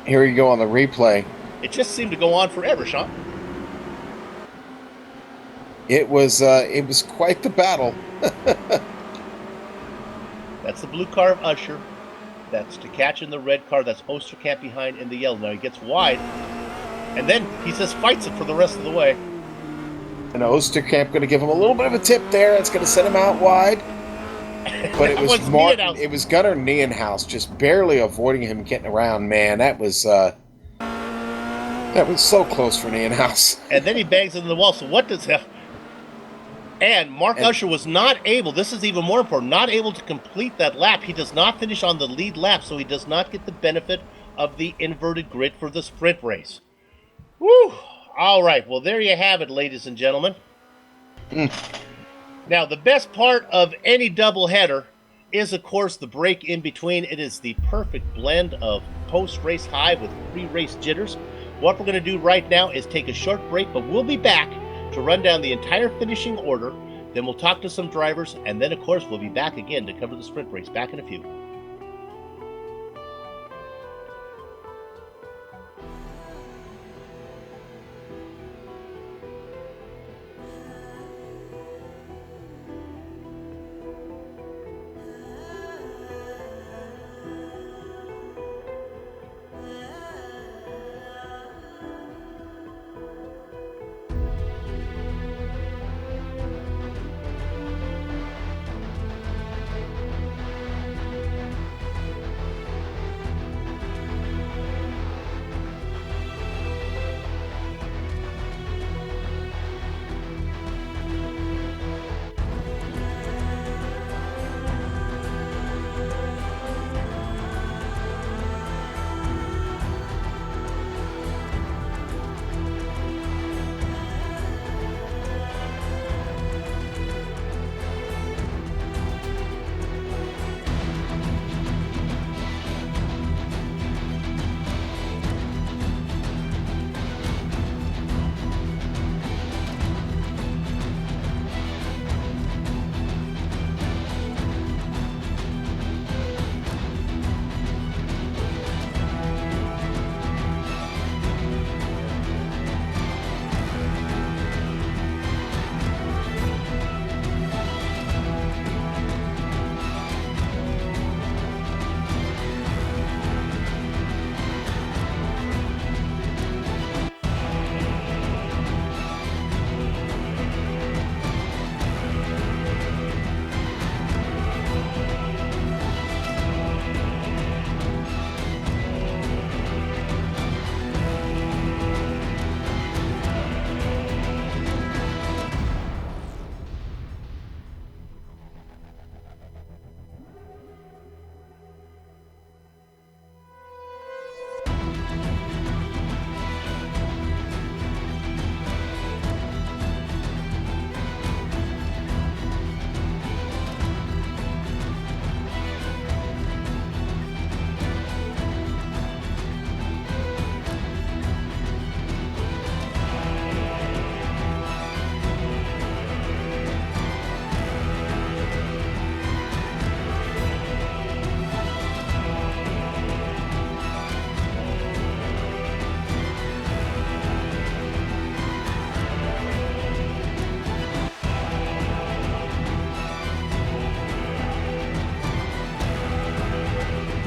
Here you go on the replay. It just seemed to go on forever, Sean. It was quite the battle. That's the blue car of Usher. That's to catch in the red car. That's Osterkamp behind in the yellow. Now he gets wide. And then he just fights it for the rest of the way. And Osterkamp going to give him a little bit of a tip there. That's going to set him out wide. But it was Gunnar Nienhaus just barely avoiding him getting around. Man, that was so close for Nienhaus. And then he bangs into the wall. So what does that? And Mark Usher was not able, this is even more important, not able to complete that lap. He does not finish on the lead lap, so he does not get the benefit of the inverted grid for the sprint race. Woo! All right, well, there you have it, ladies and gentlemen. Now, the best part of any doubleheader is, of course, the break in between. It is the perfect blend of post-race high with pre-race jitters. What we're going to do right now is take a short break, but we'll be back to run down the entire finishing order. Then we'll talk to some drivers, and then, of course, we'll be back again to cover the sprint race. Back in a few.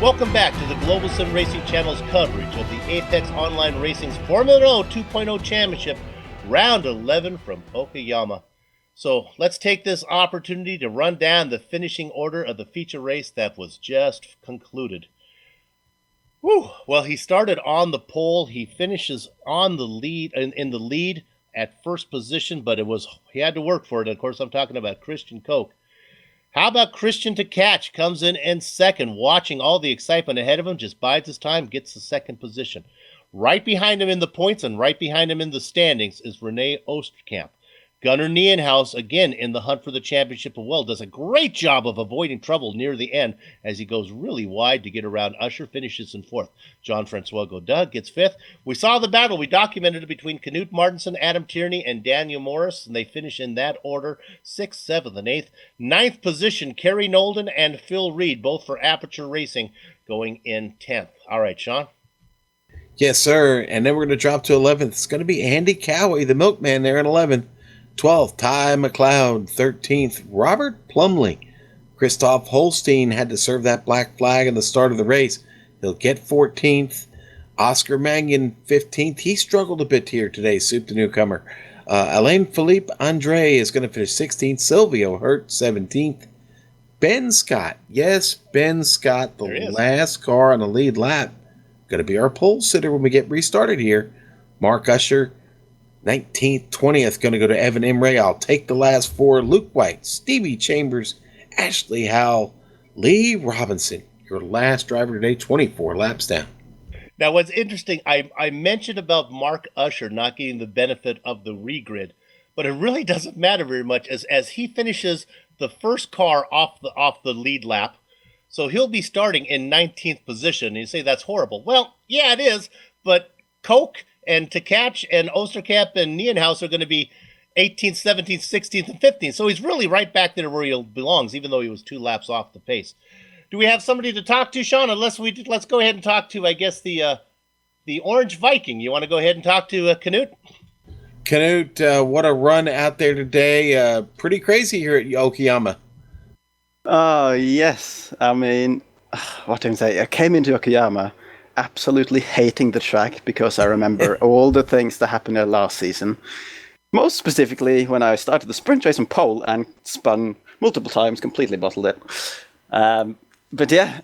Welcome back to the Global Sim Racing Channel's coverage of the Apex Online Racing's Formula Renault 2.0 Championship, Round 11 from Okayama. So let's take this opportunity to run down the finishing order of the feature race that was just concluded. Whew. Well, he started on the pole. He finishes on the lead, in the lead at first position, but he had to work for it. Of course, I'm talking about Christian Koch. How about Christian to catch? Comes in second, watching all the excitement ahead of him, just bides his time, gets the second position. Right behind him in the points and right behind him in the standings is René Oosterkamp. Gunnar Nienhuis, again in the hunt for the championship as well, does a great job of avoiding trouble near the end as he goes really wide to get around Usher, finishes in fourth. Jean-Francois Godin gets fifth. We saw the battle. We documented it between Knut Martinsen, Adam Tierney, and Daniel Morris, and they finish in that order, 6th, 7th, and 8th. 9th position, Kerry Nolden and Phil Reed, both for Aperture Racing, going in 10th. All right, Sean? Yes, sir. And then we're going to drop to 11th. It's going to be Andy Cowie, the milkman, there in 11th. 12th, Ty McLeod. 13th, Robert Plumley. Christoph Holstein had to serve that black flag in the start of the race. He'll get 14th. Oscar Mangan, 15th. He struggled a bit here today, Soup the newcomer. Alain Philippe Andre is going to finish 16th. Silvio Hurt, 17th. Ben Scott. Yes, Ben Scott, the last car on the lead lap. Going to be our pole sitter when we get restarted here. Mark Usher, 19th, 20th, going to go to Evan Imre. I'll take the last four. Luke White, Stevie Chambers, Ashley Howell, Lee Robinson. Your last driver today, 24 laps down. Now, what's interesting, I mentioned about Mark Usher not getting the benefit of the regrid, but it really doesn't matter very much as he finishes the first car off the lead lap. So he'll be starting in 19th position. And you say that's horrible. Well, yeah, it is, but Koch and Tkach and Oosterkamp and Nienhuis are going to be 18th, 17th, 16th, and 15th. So he's really right back there where he belongs, even though he was 2 laps off the pace. Do we have somebody to talk to, Sean? Let's go ahead and talk to, I guess, the Orange Viking. You want to go ahead and talk to Knut? Knut, what a run out there today. Pretty crazy here at Okayama. Yes. I mean, what do I say? I came into Okayama absolutely hating the track because I remember all the things that happened there last season. Most specifically, when I started the sprint race on pole and spun multiple times, completely bottled it. But yeah,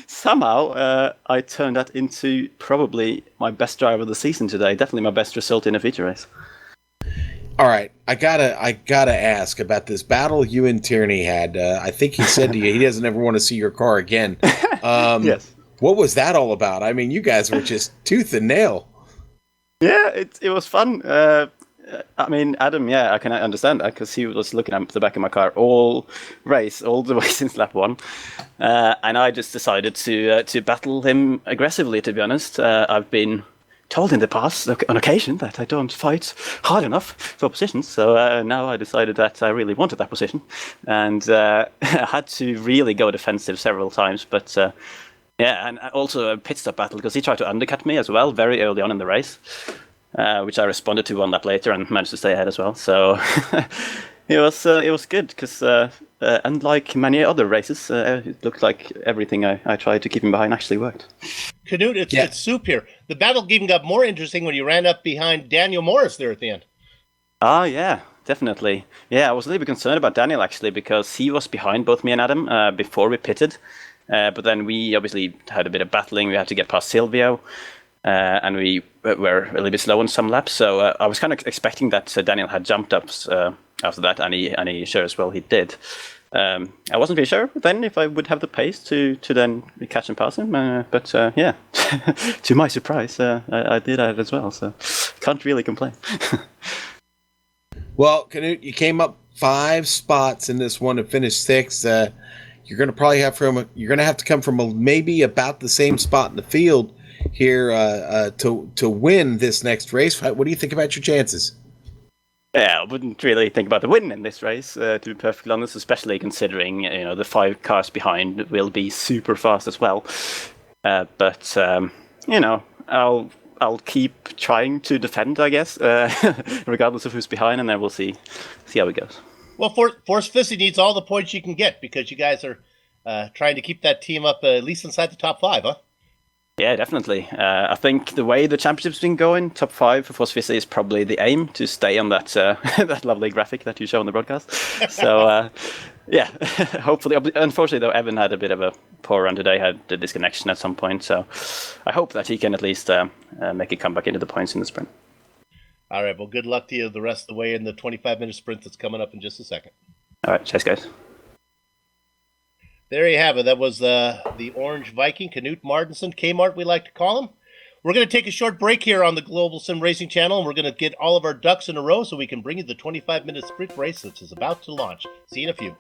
somehow I turned that into probably my best drive of the season today. Definitely my best result in a feature race. All right, I gotta ask about this battle you and Tierney had. I think he said to you he doesn't ever want to see your car again. Yes. What was that all about? I mean, you guys were just tooth and nail. Yeah, it was fun. I mean, Adam, yeah, I can understand that because he was looking at the back of my car all the way since lap 1. And I just decided to battle him aggressively, to be honest. I've been told in the past, on occasion, that I don't fight hard enough for positions. So now I decided that I really wanted that position. And I had to really go defensive several times. But yeah, and also a pit stop battle because he tried to undercut me as well very early on in the race. Which I responded to 1 lap later and managed to stay ahead as well. So it was good because unlike many other races, it looked like everything I tried to keep him behind actually worked. Knut, it's Soup here. The battle even got more interesting when you ran up behind Daniel Morris there at the end. Yeah, definitely. Yeah, I was a little bit concerned about Daniel actually because he was behind both me and Adam before we pitted. But then we obviously had a bit of battling. We had to get past Silvio. And we were a little bit slow on some laps, so I was kind of expecting that Daniel had jumped up after that, and he sure as well he did. I wasn't really sure then if I would have the pace to then catch and pass him, but yeah, to my surprise, I did that as well, so can't really complain. Well, Knut, you came up 5 spots in this one and finished 6th. You're going to probably have to come from maybe about the same spot in the field here to win this next race. What do you think about your chances? Yeah, I wouldn't really think about the win in this race, to be perfectly honest, especially considering the 5 cars behind will be super fast as well. But I'll keep trying to defend, I guess, regardless of who's behind, and then we'll see how it goes. Well, Force Fissy needs all the points you can get because you guys are trying to keep that team up at least inside the top 5, huh? Yeah, definitely. I think the way the championship's been going, top 5 for Force Vista is probably the aim, to stay on that that lovely graphic that you show on the broadcast. So, yeah, hopefully. Unfortunately, though, Evan had a bit of a poor run today, had the disconnection at some point. So I hope that he can at least make a comeback into the points in the sprint. All right, well, good luck to you the rest of the way in the 25-minute sprint that's coming up in just a second. All right, cheers, guys. There you have it. That was the Orange Viking, Knut Martinsen, Kmart we like to call him. We're going to take a short break here on the Global Sim Racing channel, and we're going to get all of our ducks in a row so we can bring you the 25-minute sprint race that is about to launch. See you in a few.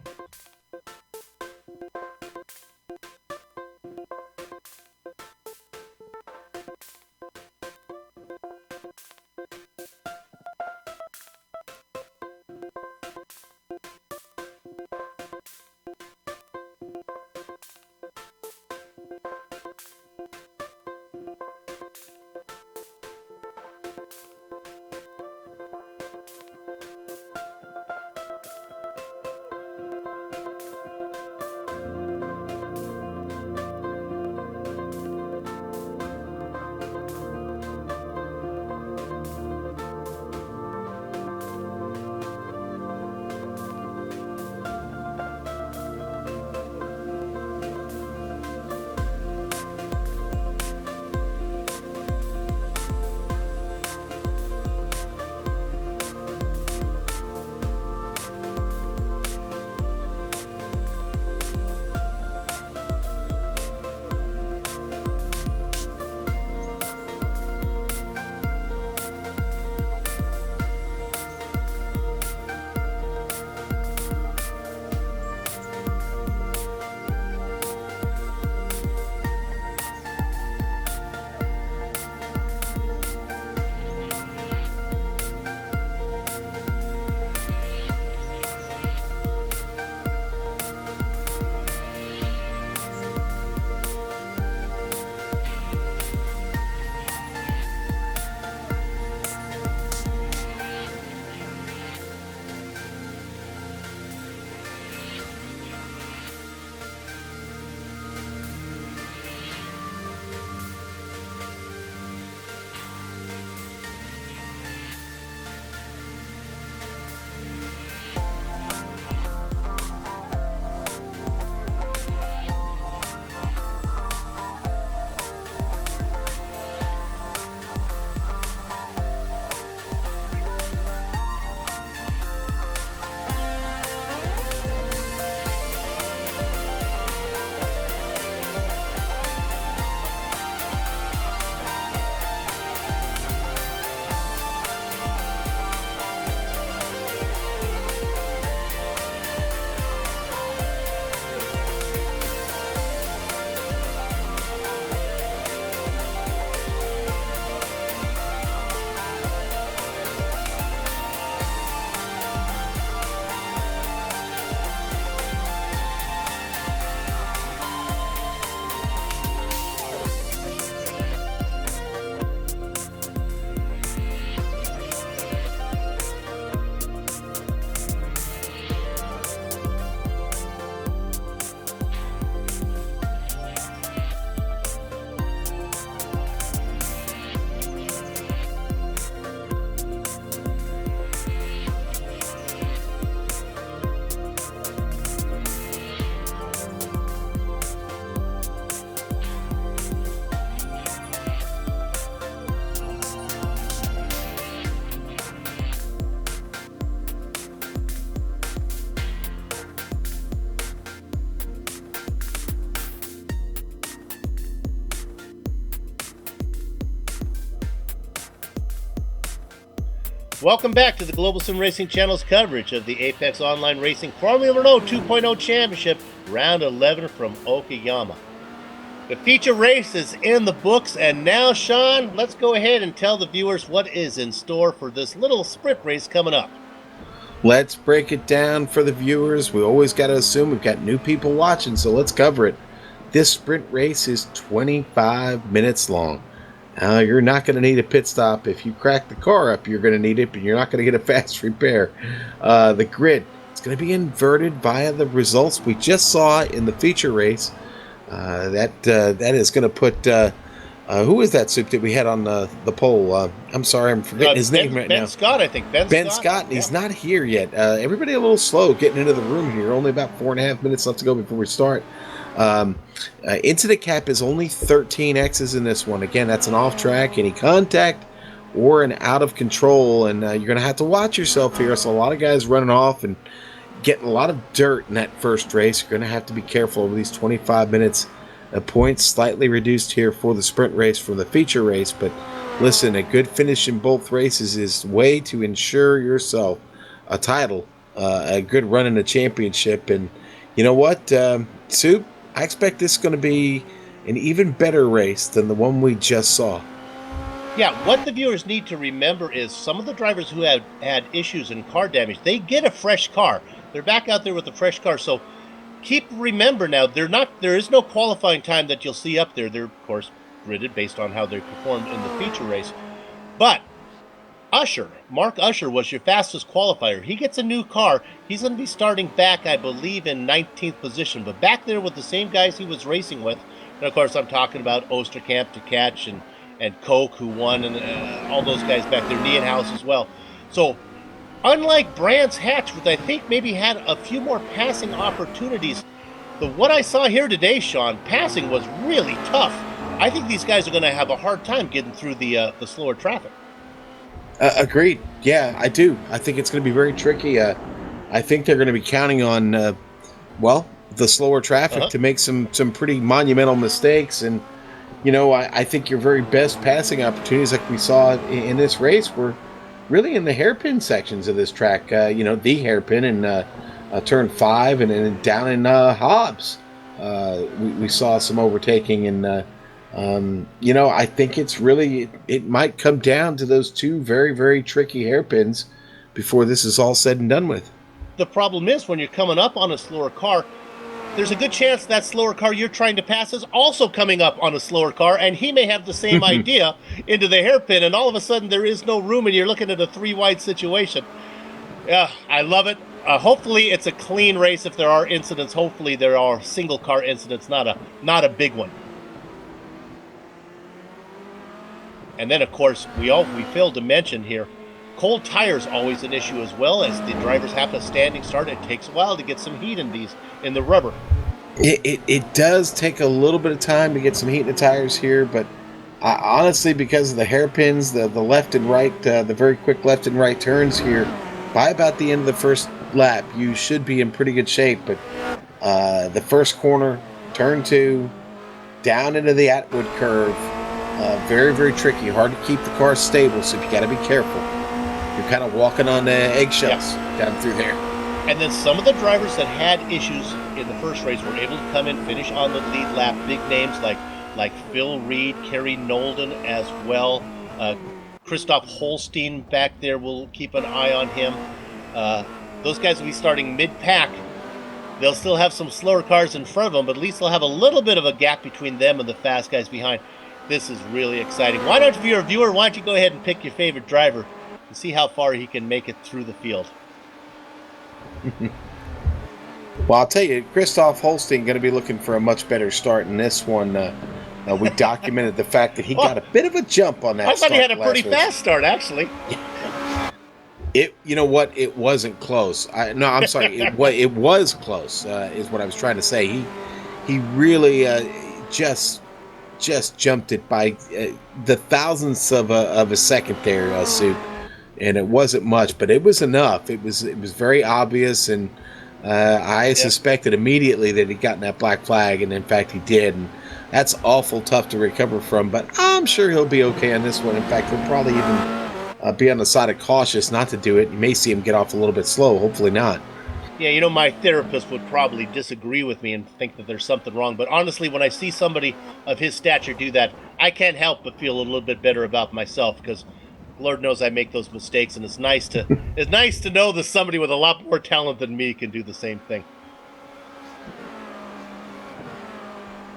Welcome back to the Global Sim Racing Channel's coverage of the Apex Online Racing Formula Renault 2.0 Championship, Round 11 from Okayama. The feature race is in the books, and now, Sean, let's go ahead and tell the viewers what is in store for this little sprint race coming up. Let's break it down for the viewers. We always got to assume we've got new people watching, so let's cover it. This sprint race is 25 minutes long. You're not going to need a pit stop. If you crack the car up, you're going to need it, but you're not going to get a fast repair. The grid, It's going to be inverted via the results we just saw in the feature race. That is going to put who is that Soup that we had on the pole? I'm sorry, I'm forgetting his name right now. Ben Scott, I think. Ben Scott, and he's not here yet. Everybody a little slow getting into the room here. Only about 4.5 minutes left to go before we start. Into the cap is only 13 X's in this one. Again, that's an off track, any contact, or an out of control, and you're going to have to watch yourself here. So a lot of guys running off and getting a lot of dirt in that first race. You're going to have to be careful over these 25 minutes. Points slightly reduced here for the sprint race from the feature race, but listen, a good finish in both races is way to ensure yourself a title, a good run in the championship. And you know what, Soup, I expect this is going to be an even better race than the one we just saw. Yeah, what the viewers need to remember is some of the drivers who have had issues in car damage, they get a fresh car. They're back out there with a fresh car. So remember now, there is no qualifying time that you'll see up there. They're, of course, gridded based on how they performed in the feature race. But Mark Usher was your fastest qualifier. He gets a new car. He's going to be starting back, I believe, in 19th position. But back there with the same guys he was racing with. And, of course, I'm talking about Osterkamp, DeCatch, and Koch, who won, and all those guys back there, Nienhaus as well. So, unlike Brands Hatch, which I think maybe had a few more passing opportunities, what I saw here today, Sean, passing was really tough. I think these guys are going to have a hard time getting through the slower traffic. Agreed. Yeah, I do. I think it's going to be very tricky. I think they're going to be counting on, the slower traffic to make some pretty monumental mistakes. And, I think your very best passing opportunities, like we saw in this race, were really in the hairpin sections of this track. The hairpin in turn 5 and then down in Hobbs. We saw some overtaking, and I think it might come down to those two very, very tricky hairpins before this is all said and done with. The problem is when you're coming up on a slower car, there's a good chance that slower car you're trying to pass is also coming up on a slower car, and he may have the same idea into the hairpin, and all of a sudden there is no room, and you're looking at a 3-wide situation. Yeah, I love it. Hopefully it's a clean race. If there are incidents, hopefully there are single car incidents, not a big one. And then, of course, we failed to mention here, cold tires always an issue as well, as the drivers have a standing start. It takes a while to get some heat in the rubber. It does take a little bit of time to get some heat in the tires here, but honestly, because of the hairpins, the left and right, the very quick left and right turns here, by about the end of the first lap, you should be in pretty good shape. But the first corner, turn 2, down into the Atwood curve, very, very tricky. Hard to keep the car stable, so you got to be careful. You're kind of walking on eggshells down through there. And then some of the drivers that had issues in the first race were able to come in, finish on the lead lap. Big names like Phil Reed, Kerry Nolden as well. Christoph Holstein back there, we'll keep an eye on him. Those guys will be starting mid-pack. They'll still have some slower cars in front of them, but at least they'll have a little bit of a gap between them and the fast guys behind. This is really exciting. Why don't you, viewer, why don't you go ahead and pick your favorite driver and see how far he can make it through the field. Well, I'll tell you, Christoph Holstein going to be looking for a much better start in this one. We documented the fact that he got a bit of a jump on that. I thought he had a pretty fast start, actually. You know what? It wasn't close. I'm sorry. It was close. Is what I was trying to say. He really just jumped it by the thousandths of a second there, Soup. And it wasn't much, but it was enough. It was very obvious, and I suspected immediately that he'd gotten that black flag, and in fact he did. And that's awful tough to recover from, but I'm sure he'll be okay on this one. In fact, he'll probably even be on the side of cautious not to do it. You may see him get off a little bit slow. Hopefully not. Yeah, my therapist would probably disagree with me and think that there's something wrong. But honestly, when I see somebody of his stature do that, I can't help but feel a little bit better about myself, because Lord knows I make those mistakes, and it's nice to know that somebody with a lot more talent than me can do the same thing.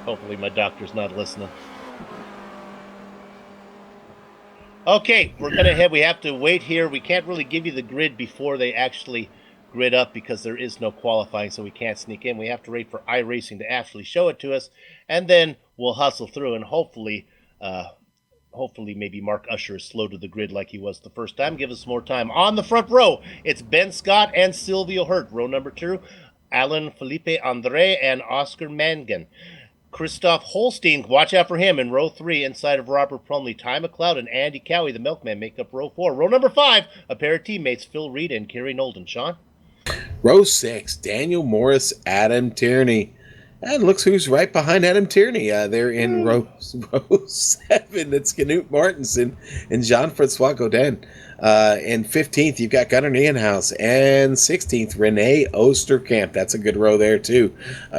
Hopefully my doctor's not listening. Okay, we're gonna head. We have to wait here. We can't really give you the grid before they actually grid up because there is no qualifying, so we can't sneak in. We have to wait for iRacing to actually show it to us, and then we'll hustle through, and hopefully maybe Mark Usher is slow to the grid like he was the first time. Give us more time. On the front row, it's Ben Scott and Silvio Hurt. Row number 2, Alan Felipe Andre and Oscar Mangan. Christoph Holstein, watch out for him in row 3 inside of Robert Plumley. Ty McLeod and Andy Cowie, the milkman, make up row 4. Row number 5, a pair of teammates, Phil Reed and Kerry Nolden. Sean? Row 6, Daniel Morris, Adam Tierney. And looks who's right behind Adam Tierney. They're in row 7. It's Knut Martinson and Jean-Francois Godin. And 15th, you've got Gunnar Niehaus. And 16th, Renee Osterkamp. That's a good row there, too.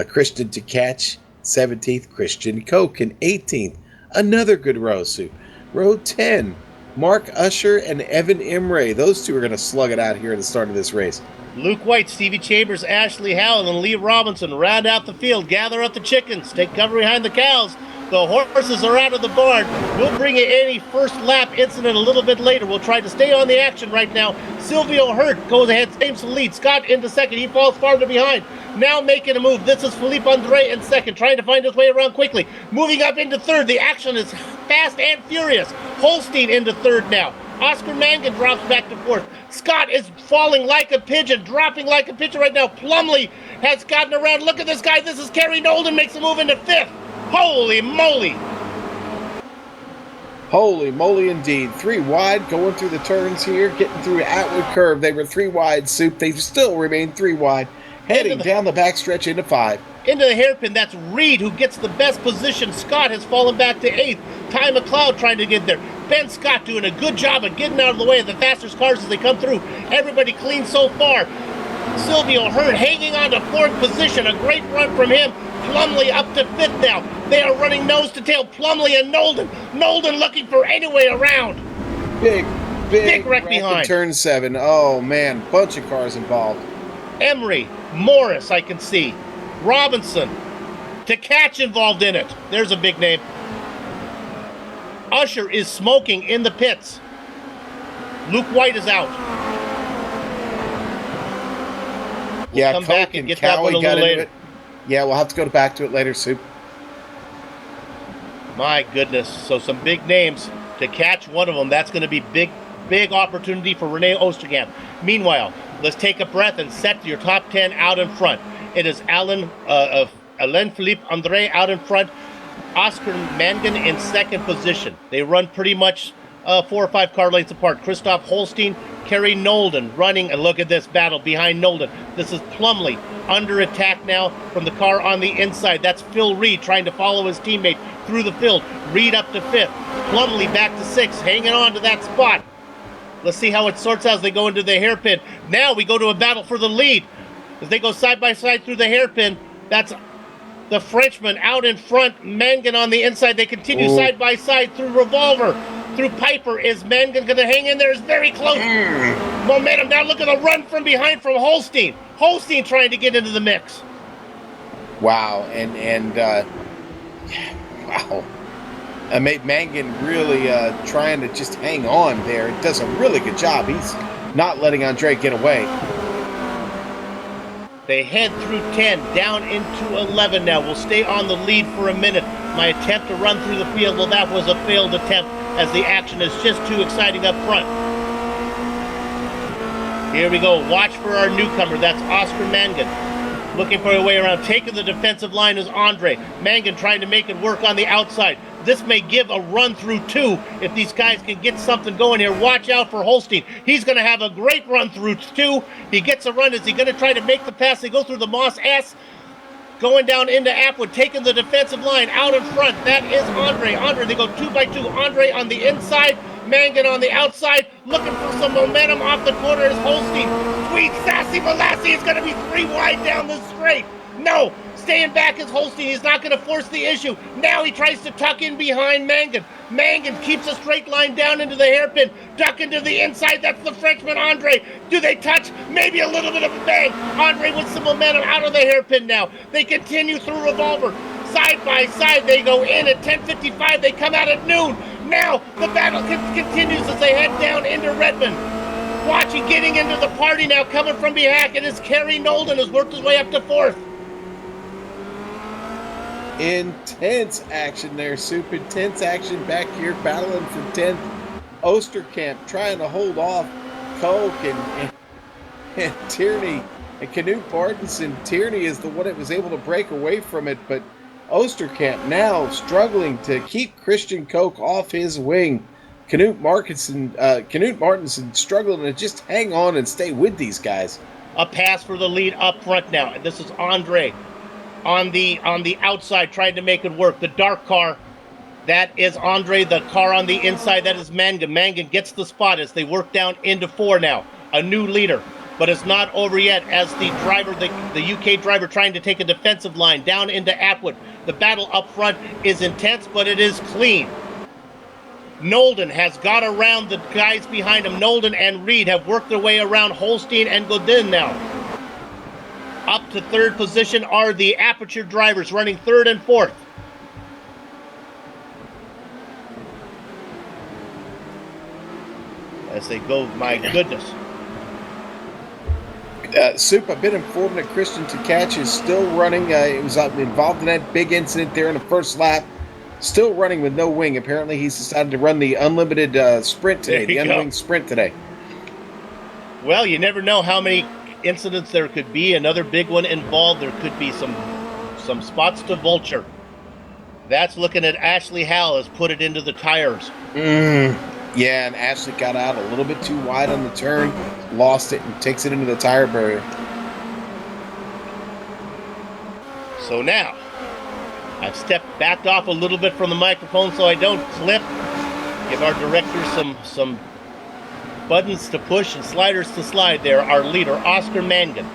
Christian Tkach, 17th, Christian Koch. And 18th, another good row, Sue. Row 10, Mark Usher and Evan Imre. Those two are going to slug it out here at the start of this race. Luke White, Stevie Chambers, Ashley Howell, and Lee Robinson round out the field. Gather up the chickens. Take cover behind the cows. The horses are out of the barn. We'll bring you any first lap incident a little bit later. We'll try to stay on the action right now. Silvio Hurt goes ahead, aims the lead. Scott into second. He falls farther behind. Now making a move. This is Felipe Andre in second, trying to find his way around quickly. Moving up into third. The action is fast and furious. Holstein into third now. Oscar Mangan drops back to fourth. Scott is falling like a pigeon, dropping like a pigeon right now. Plumley has gotten around. Look at this guy. This is Kerry Nolden, makes a move into fifth. Holy moly. Holy moly indeed. 3 wide, going through the turns here, getting through Atwood Curve. They were 3 wide, Soup. They still remain 3 wide, heading down the backstretch into 5. Into the hairpin, that's Reed who gets the best position. Scott has fallen back to 8th. Ty McLeod trying to get there. Ben Scott doing a good job of getting out of the way of the fastest cars as they come through. Everybody clean so far. Silvio Hurt hanging on to 4th position. A great run from him. Plumley up to 5th now. They are running nose to tail. Plumley and Nolden. Nolden looking for any way around. Big wreck behind. Turn 7. Oh, man. Bunch of cars involved. Emery, Morris, I can see. Robinson. Tkach involved in it. There's a big name. Usher is smoking in the pits. Luke White is out. Yeah, come back and get that one a little later. Yeah, we'll have to go back to it later, Soup. My goodness. So some big names. To catch one of them, that's going to be big opportunity for Renee Osterkamp. Meanwhile, let's take a breath and set your top 10 out in front. It is Alain Philippe Andre out in front. Oscar Mangan in second position. They run pretty much 4 or 5 car lengths apart. Christoph Holstein, Kerry Nolden running, and look at this battle behind Nolden. This is Plumley under attack now from the car on the inside. That's Phil Reed trying to follow his teammate through the field. Reed up to 5th. Plumley back to 6th, hanging on to that spot. Let's see how it sorts out as they go into the hairpin. Now we go to a battle for the lead. As they go side by side through the hairpin, that's the Frenchman out in front, Mangan on the inside. They continue side by side through Revolver, through Piper. Is Mangan going to hang in there? Is very close. Momentum. Now look at the run from behind from Holstein. Holstein trying to get into the mix. Wow, wow. Mangan really trying to just hang on there. Does a really good job. He's not letting Andre get away. They head through 10, down into 11 now. We'll stay on the lead for a minute. My attempt to run through the field, well, that was a failed attempt as the action is just too exciting up front. Here we go. Watch for our newcomer. That's Oscar Mangan. Looking for a way around. Taking the defensive line is Andre. Mangan trying to make it work on the outside. This may give a run through 2 if these guys can get something going here. Watch out for Holstein. He's going to have a great run through 2. He gets a run. Is he going to try to make the pass? They go through the Moss S. Going down into Atwood, taking the defensive line out in front. That is Andre. Andre, they go 2 by 2. Andre on the inside. Mangan on the outside. Looking for some momentum off the corner is Holstein. Sweet Sassy Molassie is going to be 3 wide down the straight. No. Staying back is Holstein. He's not going to force the issue. Now he tries to tuck in behind Mangan. Mangan keeps a straight line down into the hairpin. Ducking to the inside. That's the Frenchman, Andre. Do they touch? Maybe a little bit of a bang. Andre with some momentum out of the hairpin now. They continue through Revolver. Side by side, they go in at 10:55. They come out at noon. Now the battle continues as they head down into Redmond. watching, getting into the party now, coming from behind. It is Kerry Nolden, has worked his way up to 4th. Intense action there, Soup. Intense action back here, battling for 10th. Osterkamp trying to hold off Koch and Tierney. And Knut Martinsen. Tierney is the one that was able to break away from it, but Osterkamp now struggling to keep Christian Koch off his wing. Knut Martinsen struggling to just hang on and stay with these guys. A pass for the lead up front now. This is Andre on the outside trying to make it work. The dark car, that is Andre. The car on the inside, that is Mangan. Mangan gets the spot as they work down into 4 now. A new leader, but it's not over yet as the driver, the UK driver, trying to take a defensive line down into Atwood. The battle up front is intense, but it is clean. Nolden has got around the guys behind him. Nolden and Reed have worked their way around Holstein and Godin now. Up to 3rd position are the Aperture drivers, running 3rd and 4th. As they go, my goodness. Soup, I've been informed that Christian Tkach is still running. He was involved in that big incident there in the first lap. Still running with no wing. Apparently, he's decided to run the unlimited sprint today, the unwinged sprint today. Well, you never know how many incidents there could be. Another big one involved. There could be some spots to vulture. That's looking at Ashley Howell has put it into the tires. Yeah, and Ashley got out a little bit too wide on the turn, lost it, and takes it into the tire barrier. So now, I've backed off a little bit from the microphone so I don't clip. Give our director some buttons to push and sliders to slide there. Our leader, Oscar Mangan.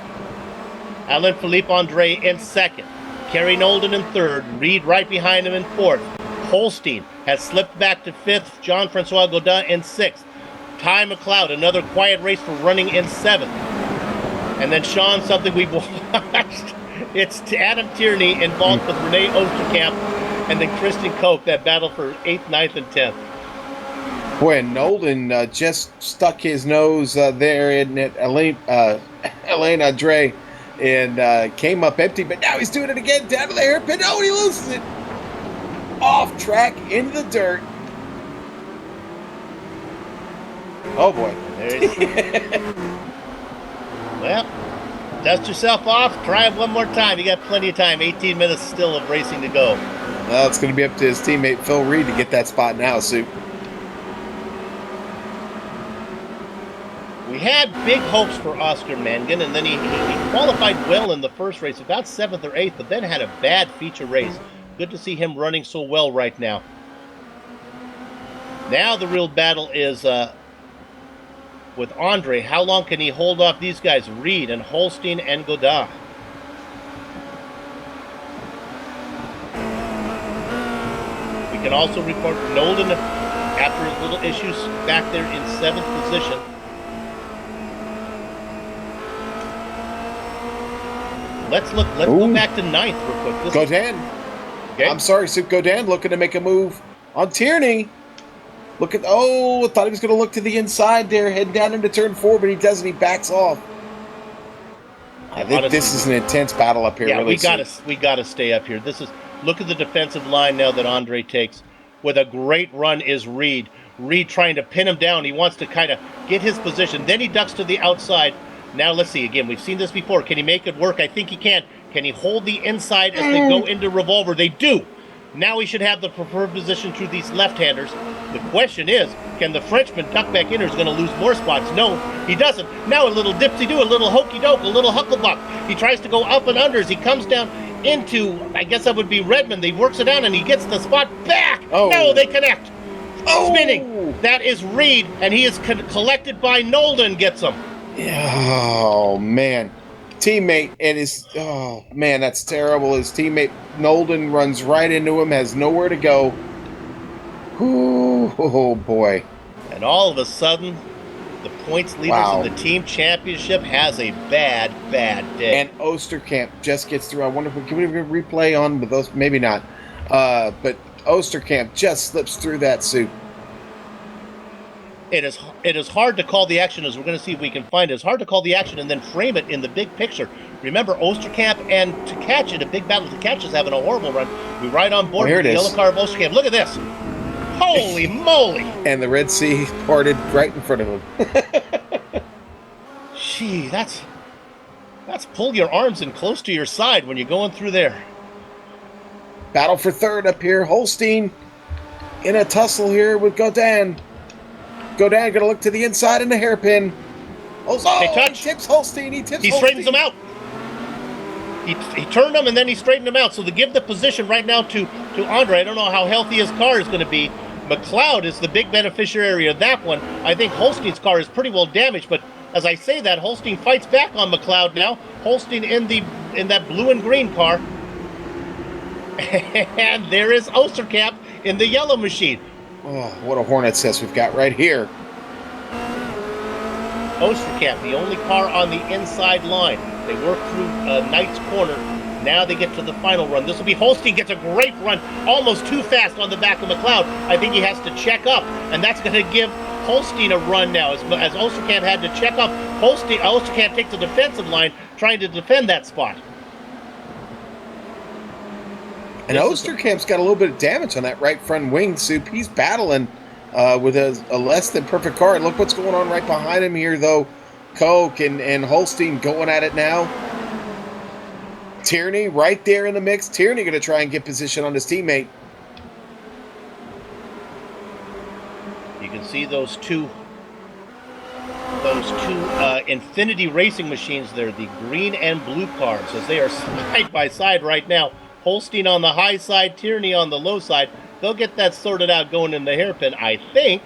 Alain Philippe Andre in 2nd. Kerry Nolden in 3rd. Reed right behind him in 4th. Holstein has slipped back to 5th. Jean-Francois Godin in 6th. Ty McLeod, another quiet race for running in 7th. And then Sean, something we've watched. It's Adam Tierney involved with Renee Osterkamp and then Christian Koch, that battle for 8th, 9th, and 10th. Boy, and Nolden just stuck his nose there in Alain Andre and came up empty, but now he's doing it again down to the hairpin. Oh, he loses it. Off track into the dirt. Oh boy. Well, dust yourself off, try it one more time. You got plenty of time. 18 minutes still of racing to go. Well, it's going to be up to his teammate Phil Reed to get that spot now, Soup. We had big hopes for Oscar Mangan, and then he qualified well in the first race, about 7th or 8th, but then had a bad feature race. Good to see him running so well right now. Now the real battle is with Andre. How long can he hold off these guys, Reed and Holstein and Godin? We can also report Nolden, after his little issues, back there in 7th position. Let's go back to 9th real quick. Godin. Okay. I'm sorry, Soup. Godin looking to make a move on Tierney. Look at, I thought he was going to look to the inside there, heading down into turn 4, but he doesn't. He backs off. I think honestly, this is an intense battle up here. Yeah, really we gotta stay up here. Look at the defensive line now that Andre takes. With a great run is Reed. Reed trying to pin him down. He wants to kind of get his position. Then he ducks to the outside. Now let's see again. We've seen this before. Can he make it work? I think he can. Can he hold the inside as they go into revolver? They do. Now he should have the preferred position through these left-handers. The question is, can the Frenchman duck back in, or is going to lose more spots? No, he doesn't. Now a little dipsy-do, a little hokey-doke, a little hucklebuck. He tries to go up and under as he comes down into, I guess that would be Redmond. He works it down and he gets the spot back. Oh. No, they connect. Oh. Spinning. That is Reed, and he is collected by Nolden, gets him. Oh, man. Teammate, that's terrible. His teammate Nolden runs right into him, has nowhere to go. Ooh, oh boy. And all of a sudden, the points leaders in the team championship has a bad day. And Osterkamp just gets through. I wonder if can we replay on with those? Maybe not. But Osterkamp just slips through that suit. it is hard to call the action, as we're going to see if we can find it. It's hard to call the action and then frame it in the big picture. Remember, Osterkamp and Tkach, a big battle. Tkach is having a horrible run. We ride on board with the yellow car of Osterkamp. Look at this. Holy moly! And the Red Sea parted right in front of him. Gee, that's pull your arms in close to your side when you're going through there. Battle for third up here. Holstein in a tussle here with Godin. Godin going to look to the inside in the hairpin. Oh, he tips Holstein. He straightens him out. He turned him and then he straightened him out. So to give the position right now to Andre, I don't know how healthy his car is going to be. McLeod is the big beneficiary of that one. I think Holstein's car is pretty well damaged, but as I say that, Holstein fights back on McLeod now. Holstein in that blue and green car. And there is Osterkamp in the yellow machine. Oh, what a Hornet's nest we've got right here. Osterkamp, the only car on the inside line. They work through Knight's corner. Now they get to the final run. This will be Holstein gets a great run, almost too fast on the back of McLeod. I think he has to check up, and that's going to give Holstein a run now. As Osterkamp had to check up, Osterkamp takes the defensive line, trying to defend that spot. And Osterkamp's got a little bit of damage on that right front wing, Soup. He's battling with a less than perfect car. And look what's going on right behind him here, though. Koch and Holstein going at it now. Tierney right there in the mix. Tierney going to try and get position on his teammate. You can see those two Infinity Racing machines there, the green and blue cars, as they are side by side right now. Holstein on the high side, Tierney on the low side. They'll get that sorted out going in the hairpin, I think.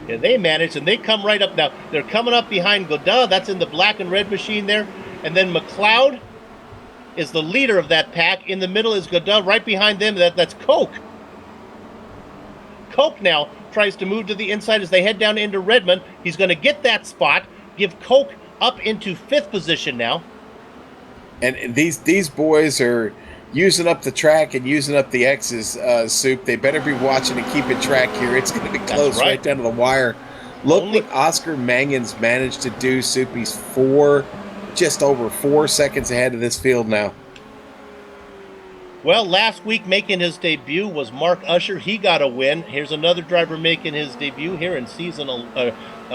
Yeah, they manage, and they come right up now. They're coming up behind Godin. That's in the black and red machine there. And then McLeod is the leader of that pack. In the middle is Godin. Right behind them, that's Koch. Koch now tries to move to the inside as they head down into Redmond. He's going to get that spot, give Koch up into 5th position now. And these boys are using up the track and using up the X's, Soup. They better be watching and keeping track here. It's going to be close right down to the wire. Look what Oscar Mangan's managed to do, Soup. He's just over 4 seconds ahead of this field now. Well, last week making his debut was Mark Usher. He got a win. Here's another driver making his debut here in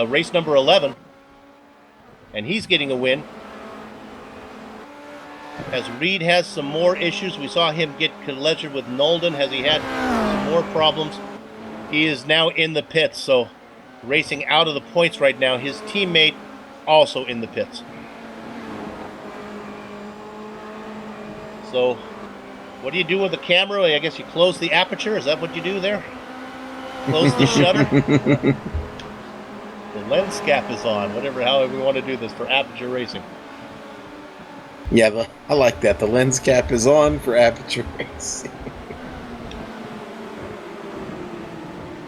race number 11. And he's getting a win. As Reed has some more issues, we saw him get collision with Nolden. Has he had some more problems? He is now in the pits, so racing out of the points right now. His teammate also in the pits. So, what do you do with the camera? I guess you close the aperture. Is that what you do there? Close the shutter? The lens cap is on. However we want to do this for aperture racing. Yeah, I like that. The lens cap is on for aperture racing.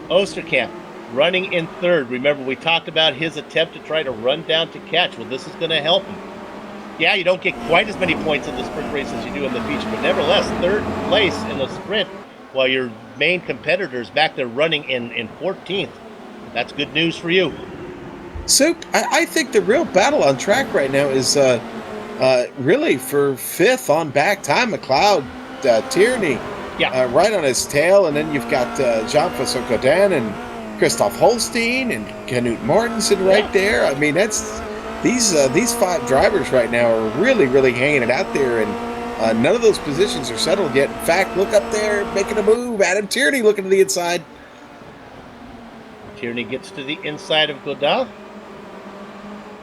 Osterkamp running in 3rd. Remember, we talked about his attempt to try to run down to Tkach. Well, this is going to help him. Yeah, you don't get quite as many points in the sprint race as you do in the feature, but nevertheless, 3rd place in the sprint while your main competitor is back there running in 14th. That's good news for you. Soup, I think the real battle on track right now is really for 5th on back time. McLeod, Tierney, right on his tail, and then you've got Jean-François Godin and Christoph Holstein and Knut Martinsen right there. I mean, that's these 5 drivers right now are really, really hanging it out there, and none of those positions are settled yet. In fact, look up there, making a move. Adam Tierney looking to the inside. Tierney gets to the inside of Godin.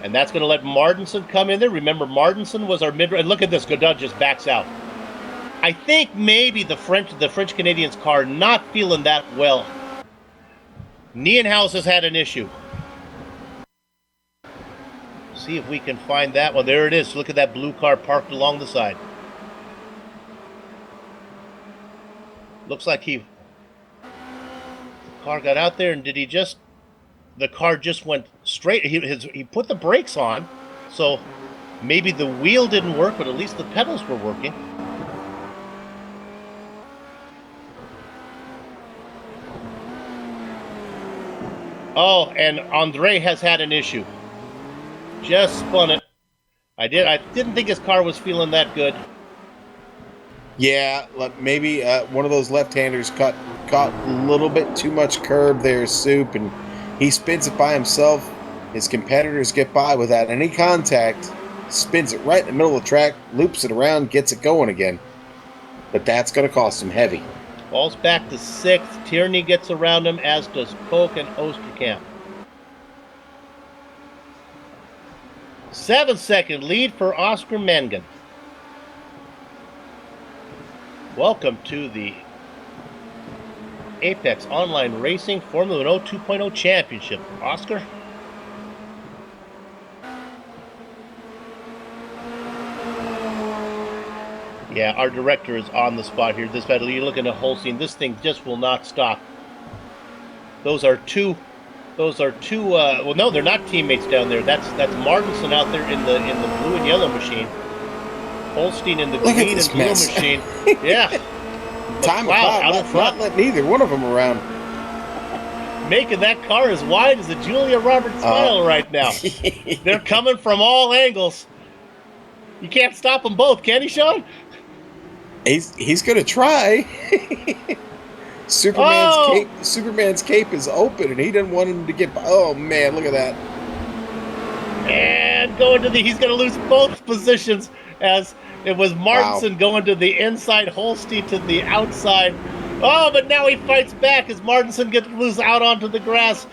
And that's going to let Martinsen come in there. Remember, Martinsen was our mid. And look at this. Godin just backs out. I think maybe the French Canadians car not feeling that well. Nienhuis has had an issue. See if we can find that one. There it is. Look at that blue car parked along the side. Looks like the car got out there, and did he just... The car just went straight. He put the brakes on, so maybe the wheel didn't work, but at least the pedals were working. Oh, and Andre has had an issue. Just spun it. I didn't think his car was feeling that good. Yeah, maybe one of those left-handers caught a little bit too much curb there, Soup, and he spins it by himself. His competitors get by without any contact, spins it right in the middle of the track, loops it around, gets it going again. But that's going to cost him heavy. Falls back to 6th. Tierney gets around him, as does Koch and Osterkamp. 7-second lead for Oscar Mangan. Welcome to the Apex Online Racing Formula Renault 2.0 Championship. Oscar? Yeah, our director is on the spot here. This battle, you're looking at Holstein. This thing just will not stop. Those are two. Well, no, they're not teammates down there. That's Martinson out there in the blue and yellow machine. Holstein in the green and blue machine. Yeah. Time McLeod not letting either one of them around. Making that car as wide as a Julia Roberts smile right now. They're coming from all angles. You can't stop them both, can you, Sean? He's going to try. Superman's cape is open, and he doesn't want him to get by. Oh, man, look at that. And he's going to lose both positions, as it was Martinson going to the inside, Holstein to the outside. Oh, but now he fights back as Martinson gets loose out onto the grass.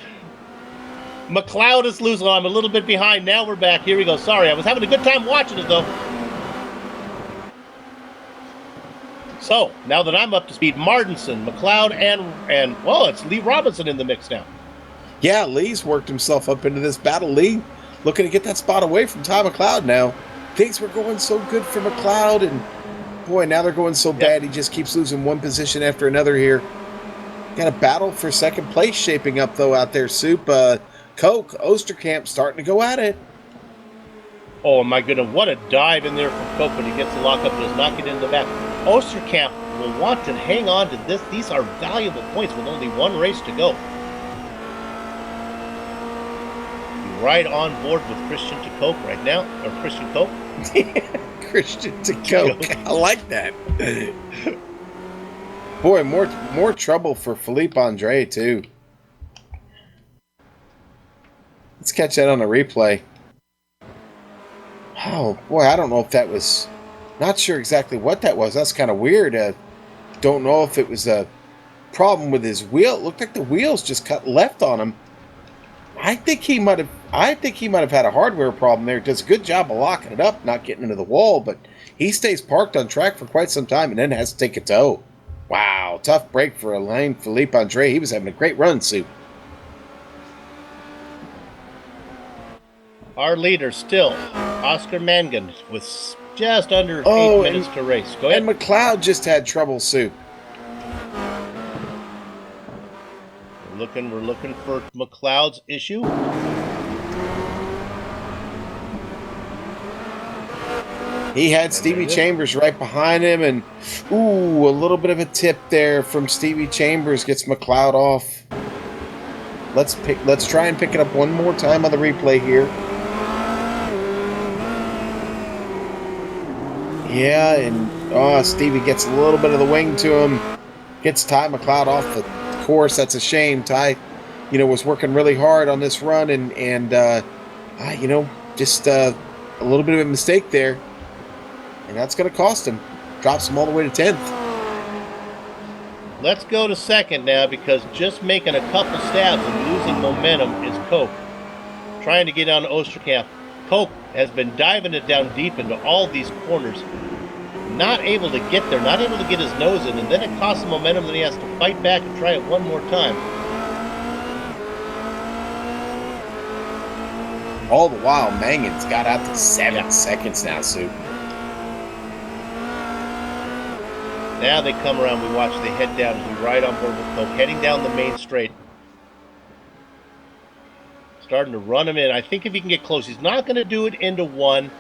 McLeod is losing. I'm a little bit behind. Now we're back. Here we go. Sorry, I was having a good time watching it, though. So, now that I'm up to speed, Martinson, McLeod, and well, it's Lee Robinson in the mix now. Yeah, Lee's worked himself up into this battle. Lee looking to get that spot away from Ty McLeod now. Things were going so good for McLeod, and boy, now they're going so bad. He just keeps losing one position after another here. Got a battle for second place shaping up, though, out there, Soup. Koch, Osterkamp starting to go at it. Oh, my goodness. What a dive in there from Koch when he gets the lockup. Does not get in the back. Osterkamp will want to hang on to this. These are valuable points with only one race to go. Right on board with Christian to Koch right now. Or Christian Koch. Christian to Koch. I like that. Boy, more trouble for Philippe Andre, too. Let's catch that on a replay. Oh, boy, I don't know if that was... Not sure exactly what that was. That's kind of weird. Don't know if it was a problem with his wheel. It looked like the wheels just cut left on him. I think he might have had a hardware problem there. Does a good job of locking it up, not getting into the wall, but he stays parked on track for quite some time and then has to take a tow. Wow, tough break for Alain Philippe Andre. He was having a great run, Sue. Our leader still, Oscar Mangan, with just under 8 minutes to race. Go ahead. And McLeod just had trouble, Sue. We're looking for McLeod's issue. He had Stevie Chambers right behind him, and a little bit of a tip there from Stevie Chambers gets McLeod off. Let's try and pick it up one more time on the replay here. Yeah, and Stevie gets a little bit of the wing to him. Gets Ty McLeod off the course. That's a shame. Ty, was working really hard on this run, and just a little bit of a mistake there. And that's going to cost him. Drops him all the way to 10th. Let's go to second now, because just making a couple stabs and losing momentum is Koch. Trying to get down to Osterkamp. Koch has been diving it down deep into all these corners. Not able to get there, not able to get his nose in, and then it costs him momentum, then he has to fight back and try it one more time. All the while, Mangan's got out to 7 seconds now, Sue. Now they come around, we watch, they head down as we ride on board with Koch, heading down the main straight. Starting to run him in. I think if he can get close, he's not going to do it into 1.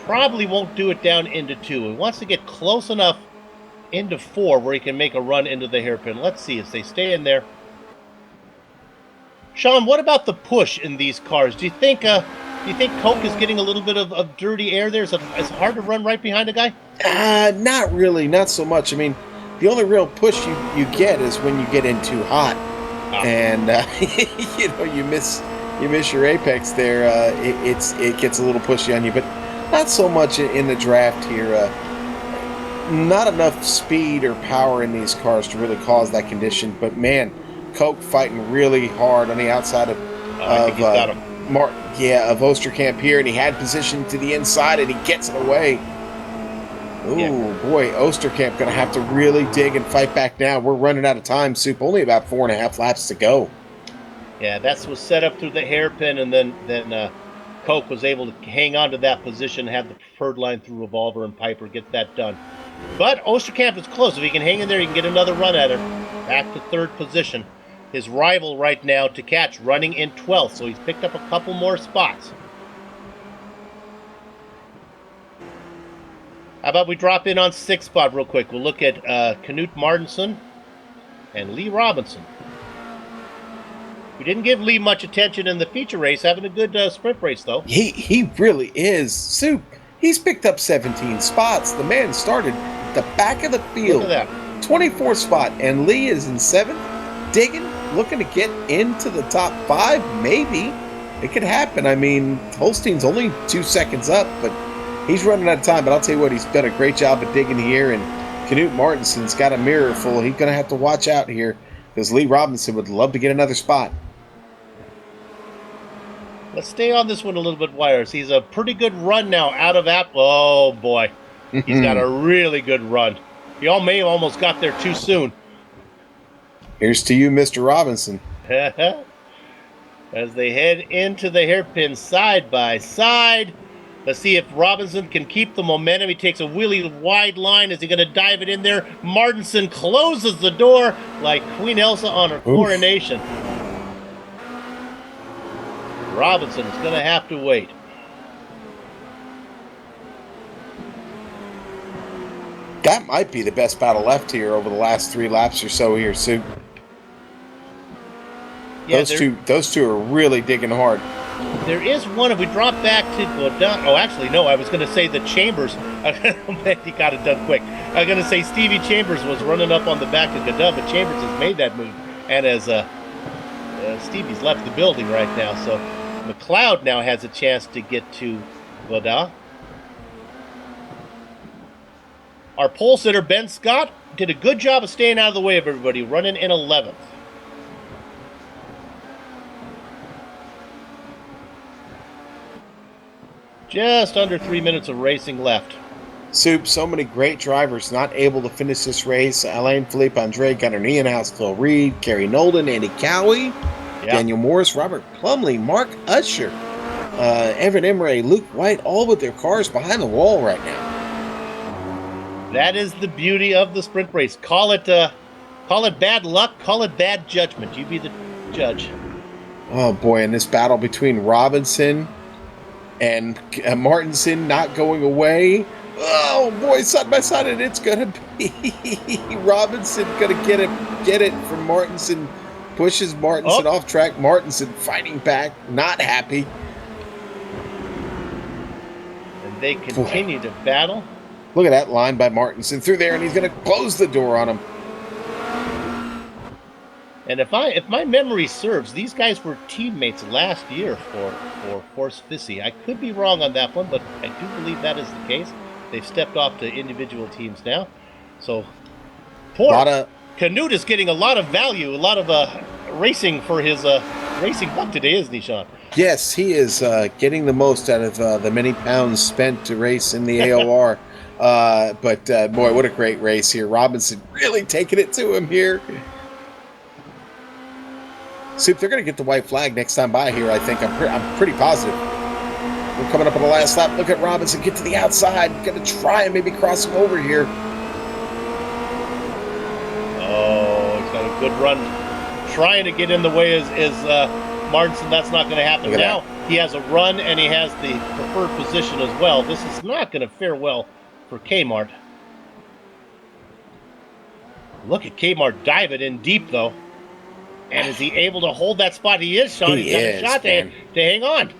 Probably won't do it down into 2. He wants to get close enough into 4 where he can make a run into the hairpin. Let's see as they stay in there. Sean, what about the push in these cars? Do you think Coke is getting a little bit of dirty air there? Is it hard to run right behind a guy? Not really, not so much. I mean, the only real push you get is when you get in too hot, and you miss your apex there. It gets a little pushy on you, but not so much in the draft here. Not enough speed or power in these cars to really cause that condition. But man, Coke fighting really hard on the outside of Osterkamp here, and he had position to the inside, and he gets it away. Ooh, boy, Osterkamp going to have to really dig and fight back now. We're running out of time, Soup. Only about 4.5 laps to go. Yeah, that was set up through the hairpin, and then Coke was able to hang on to that position, have the preferred line through Revolver, and Piper get that done. But Osterkamp is close. If he can hang in there, he can get another run at him. Back to third position. His rival right now to catch, running in 12th, so he's picked up a couple more spots. How about we drop in on 6th spot real quick? We'll look at Knut Martinsen and Lee Robinson. We didn't give Lee much attention in the feature race, having a good sprint race, though. He really is. Soup, he's picked up 17 spots. The man started at the back of the field. Look at that. 24th spot, and Lee is in 7th, digging, looking to get into the top 5, maybe. It could happen. I mean, Holstein's only 2 seconds up, but he's running out of time. But I'll tell you what, he's done a great job of digging here, and Knut Martinsen's got a mirror full. He's going to have to watch out here, because Lee Robinson would love to get another spot. Let's stay on this one a little bit, Wires. He's a pretty good run now out of Oh, boy. He's got a really good run. He may have almost got there too soon. Here's to you, Mr. Robinson. As they head into the hairpin side by side. Let's see if Robinson can keep the momentum. He takes a really wide line. Is he going to dive it in there? Martinsen closes the door like Queen Elsa on her coronation. Robinson is going to have to wait. That might be the best battle left here over the last 3 laps or so here, Sue. Yeah, those two are really digging hard. There is one. If we drop back to Godin, actually, no, I was going to say the Chambers. He got it done quick. I was going to say Stevie Chambers was running up on the back of Godin, but Chambers has made that move. And as Stevie's left the building right now, so McLeod now has a chance to get to Godin. Our pole sitter, Ben Scott, did a good job of staying out of the way of everybody, running in 11th. Just under 3 minutes of racing left. Soup, so many great drivers not able to finish this race. Alain Philippe Andre, Gunnar Niehaus, Phil Reed, Kerry Nolden, Andy Cowie, Daniel Morris, Robert Plumley, Mark Usher, Evan Imre, Luke White, all with their cars behind the wall right now. That is the beauty of the sprint race. Call it bad luck, call it bad judgment. You be the judge. Oh boy, in this battle between Robinson and Martinsen not going away. Oh boy, side by side, and it's gonna be Robinson gonna get it from Martinsen. Pushes Martinsen off track. Martinsen fighting back, not happy. And they continue to battle. Look at that line by Martinsen through there, and he's gonna close the door on him. And if my memory serves, these guys were teammates last year for Horst Fissi. I could be wrong on that one, but I do believe that is the case. They've stepped off to individual teams now. So poor Knut is getting a lot of value, a lot of racing for his racing buck today, isn't he, Sean? Yes, he is getting the most out of the many pounds spent to race in the AOR. But boy, what a great race here. Robinson really taking it to him here. Soup, they're going to get the white flag next time by here, I think. I'm pretty positive. We're coming up on the last lap. Look at Robinson get to the outside. Going to try and maybe cross him over here. Oh, he's got a good run. Trying to get in the way is Martinsen. That's not going to happen. Now he has a run and he has the preferred position as well. This is not going to fare well for Kmart. Look at Kmart dive it in deep, though. And is he able to hold that spot? He is, Sean. He He's got is, a shot man. to hang on.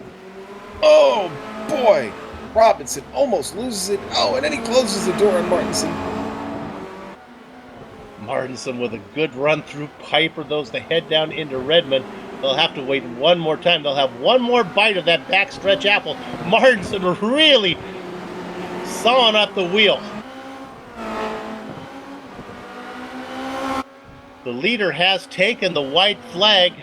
Oh, boy. Robinson almost loses it. Oh, and then he closes the door on Martinson. Martinson with a good run through Piper. Those to head down into Redmond. They'll have to wait one more time. They'll have one more bite of that backstretch apple. Martinson really sawing up the wheel. The leader has taken the white flag,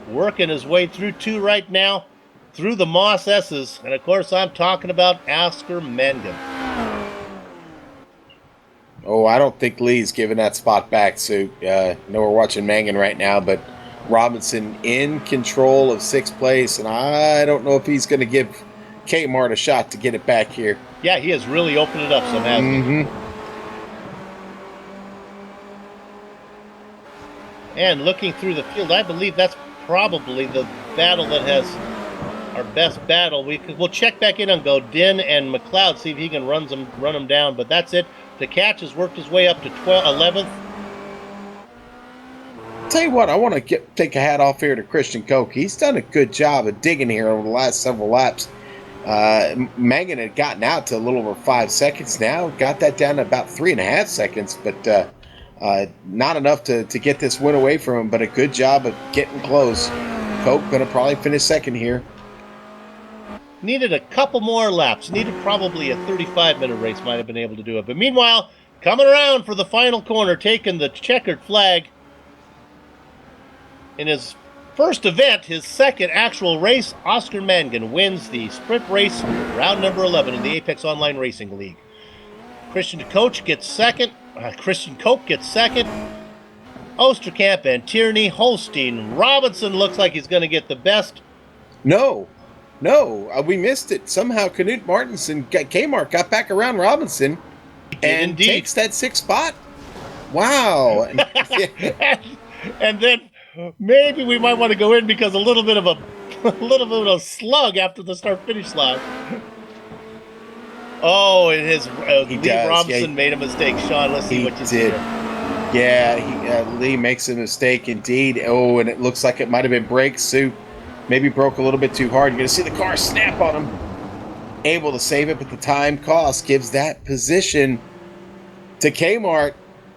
working his way through 2 right now, through the Moss S's. And of course, I'm talking about Oscar Mangan. Oh, I don't think Lee's giving that spot back, Sue. I know we're watching Mangan right now, but Robinson in control of 6th place, and I don't know if he's going to give Kmart a shot to get it back here. Yeah, he has really opened it up some, hasn't he? Mm-hmm. And looking through the field, I believe that's probably the battle that has our best battle. We'll check back in on Godin and McLeod, see if he can run them down. But that's it. The Catch has worked his way up to 11th. Tell you what, I want to take a hat off here to Christian Koch. He's done a good job of digging here over the last several laps. Mangan had gotten out to a little over 5 seconds now. Got that down to about 3.5 seconds, but not enough to get this win away from him, but a good job of getting close. Koch going to probably finish 2nd here. Needed a couple more laps. Needed probably a 35-minute race. Might have been able to do it. But meanwhile, coming around for the final corner, taking the checkered flag. In his first event, his 2nd actual race, Oscar Mangan wins the sprint race, round number 11 in the Apex Online Racing League. Christian Koch gets 2nd. Osterkamp and Tierney, Holstein, Robinson looks like he's going to get the best. No, we missed it. Somehow Knut Martinson, Kmart got back around Robinson and indeed. takes that 6th spot. Wow. And then maybe we might want to go in because a little bit of a slug after the start-finish line. Oh, and Lee Robinson made a mistake. Sean, let's see what you did. Yeah, Lee makes a mistake indeed. Oh, and it looks like it might have been brakes. Sue maybe broke a little bit too hard. You're going to see the car snap on him. Able to save it, but the time cost gives that position to Kmart.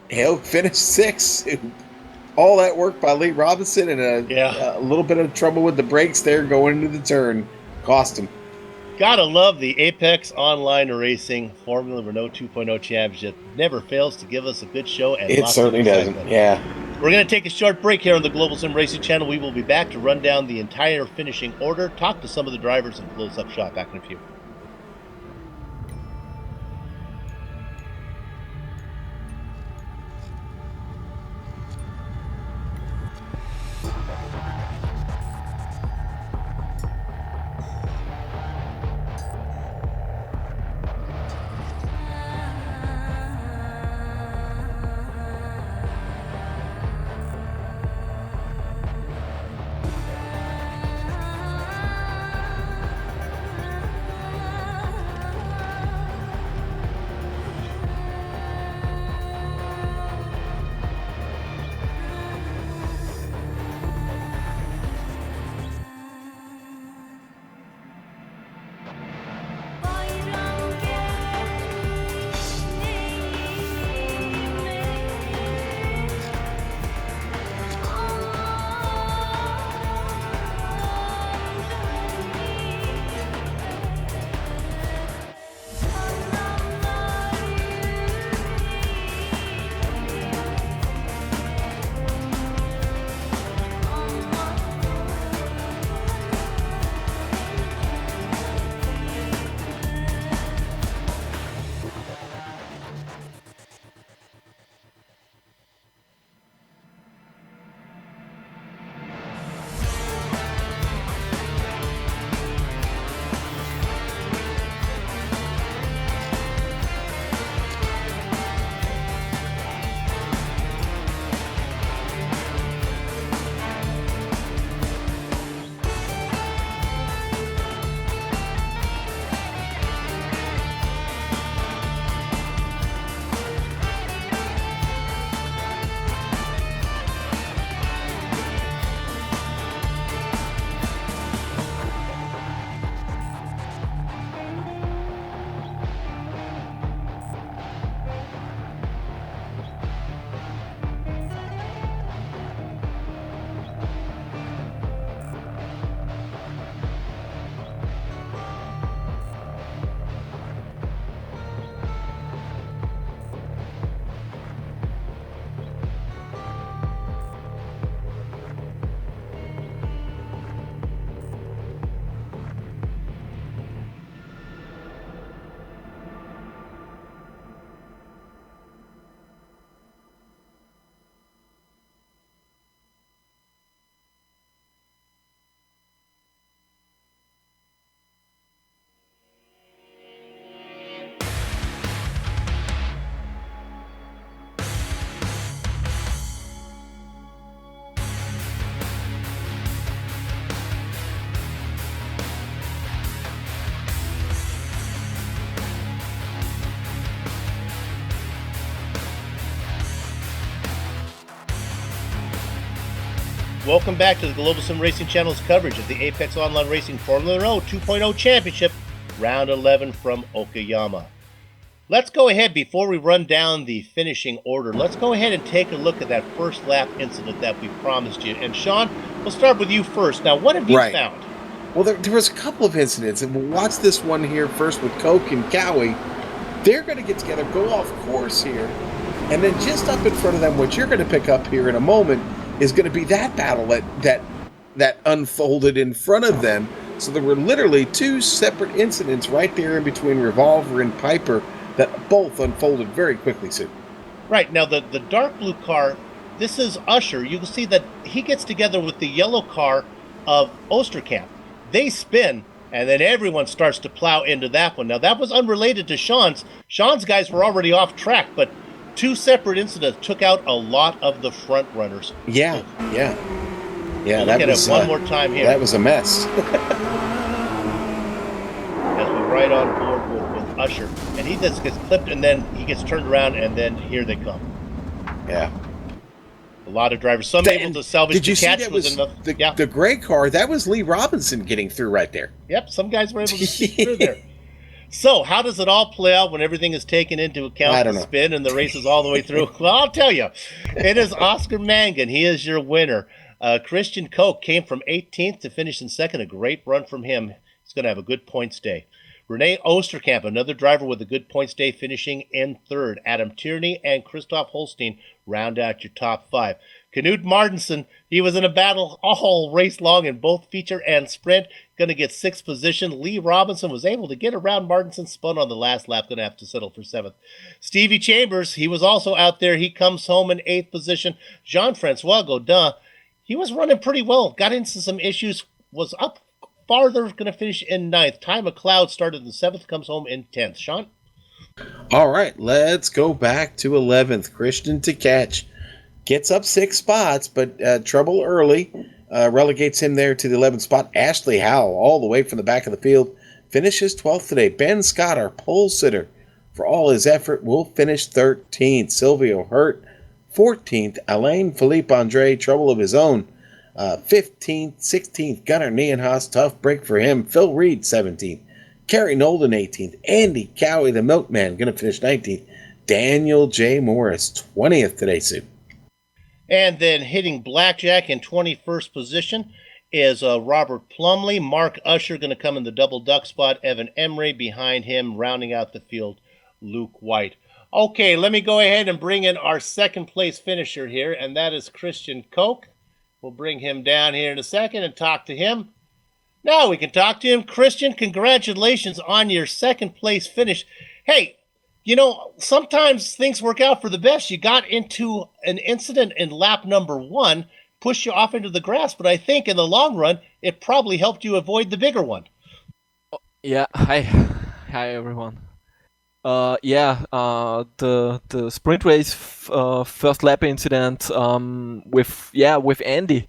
He'll finish 6th. All that work by Lee Robinson and a little bit of trouble with the brakes there going into the turn cost him. Gotta love the Apex Online Racing Formula Renault 2.0 Championship. Never fails to give us a good show. And it certainly doesn't. Yeah. We're going to take a short break here on the Global Sim Racing channel. We will be back to run down the entire finishing order, talk to some of the drivers, and close up shop. Back in a few. Welcome back to the Global Sim Racing Channel's coverage of the Apex Online Racing Formula Renault 2.0 Championship, Round 11 from Okayama. Let's go ahead, before we run down the finishing order, let's go ahead and take a look at that first lap incident that we promised you. And Sean, we'll start with you first. Now, what have you found? Well, there was a couple of incidents, and we'll watch this one here first with Coke and Cowie. They're going to get together, go off course here, and then just up in front of them, what you're going to pick up here in a moment is going to be that battle that unfolded in front of them. So there were literally two separate incidents right there in between Revolver and Piper that both unfolded very quickly, Sue. Right. Now, the dark blue car, this is Usher. You can see that he gets together with the yellow car of Osterkamp. They spin, and then everyone starts to plow into that one. Now, that was unrelated to Sean's. Sean's guys were already off track, but two separate incidents took out a lot of the front runners. Yeah. Look at it one more time here. That was a mess. As we ride on board with Usher, and he just gets clipped, and then he gets turned around, and then here they come. Yeah. A lot of drivers, some able to salvage. Did you the catch see that was enough. the gray car? That was Lee Robinson getting through right there. Yep, some guys were able to see through there. So, how does it all play out when everything is taken into account, the spin, and the race is all the way through? Well, I'll tell you. It is Oscar Mangan. He is your winner. Christian Koch came from 18th to finish in second. A great run from him. He's going to have a good points day. Renee Osterkamp, another driver with a good points day, finishing in third. Adam Tierney and Christoph Holstein round out your top five. Knut Martinson, he was in a battle all race long in both feature and sprint. Going to get sixth position. Lee Robinson was able to get around Martinson, spun on the last lap, going to have to settle for seventh. Stevie Chambers, he was also out there. He comes home in eighth position. Jean-Francois Gaudin, he was running pretty well. Got into some issues, was up farther, going to finish in ninth. Ty McLeod started in seventh, comes home in 10th. Sean? All right, let's go back to 11th. Christian Tkach gets up 6 spots, but trouble early relegates him there to the 11th spot. Ashley Howell, all the way from the back of the field, finishes 12th today. Ben Scott, our pole sitter, for all his effort, will finish 13th. Silvio Hurt, 14th. Alain Philippe Andre, trouble of his own, 15th. 16th, Gunnar Niehaus, tough break for him. Phil Reed, 17th. Kerry Nolden, 18th. Andy Cowie, the milkman, going to finish 19th. Daniel J. Morris, 20th today, Sue. And then hitting blackjack in 21st position is Robert Plumley. Mark Usher going to come in the double duck spot. Evan Emery behind him, rounding out the field, Luke White. Okay, let me go ahead and bring in our second place finisher here, and that is Christian Koch. We'll bring him down here in a second and talk to him. Now we can talk to him. Christian, congratulations on your second place finish. Hey, you know, sometimes things work out for the best. You got into an incident in lap number 1, pushed you off into the grass, but I think in the long run, it probably helped you avoid the bigger one. Yeah, hi everyone. The sprint race first lap incident with Andy.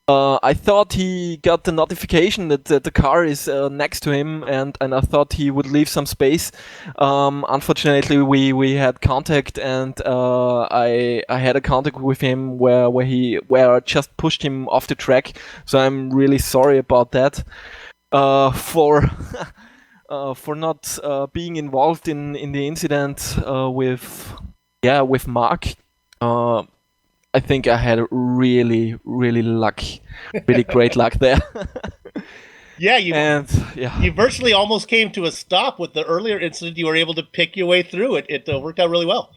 I thought he got the notification that the car is next to him, and I thought he would leave some space. Unfortunately, we had contact, and I had a contact with him where I just pushed him off the track. So I'm really sorry about that. For not being involved in the incident with Mark. I think I had really great luck there. You virtually almost came to a stop with the earlier incident. You were able to pick your way through it. It worked out really well.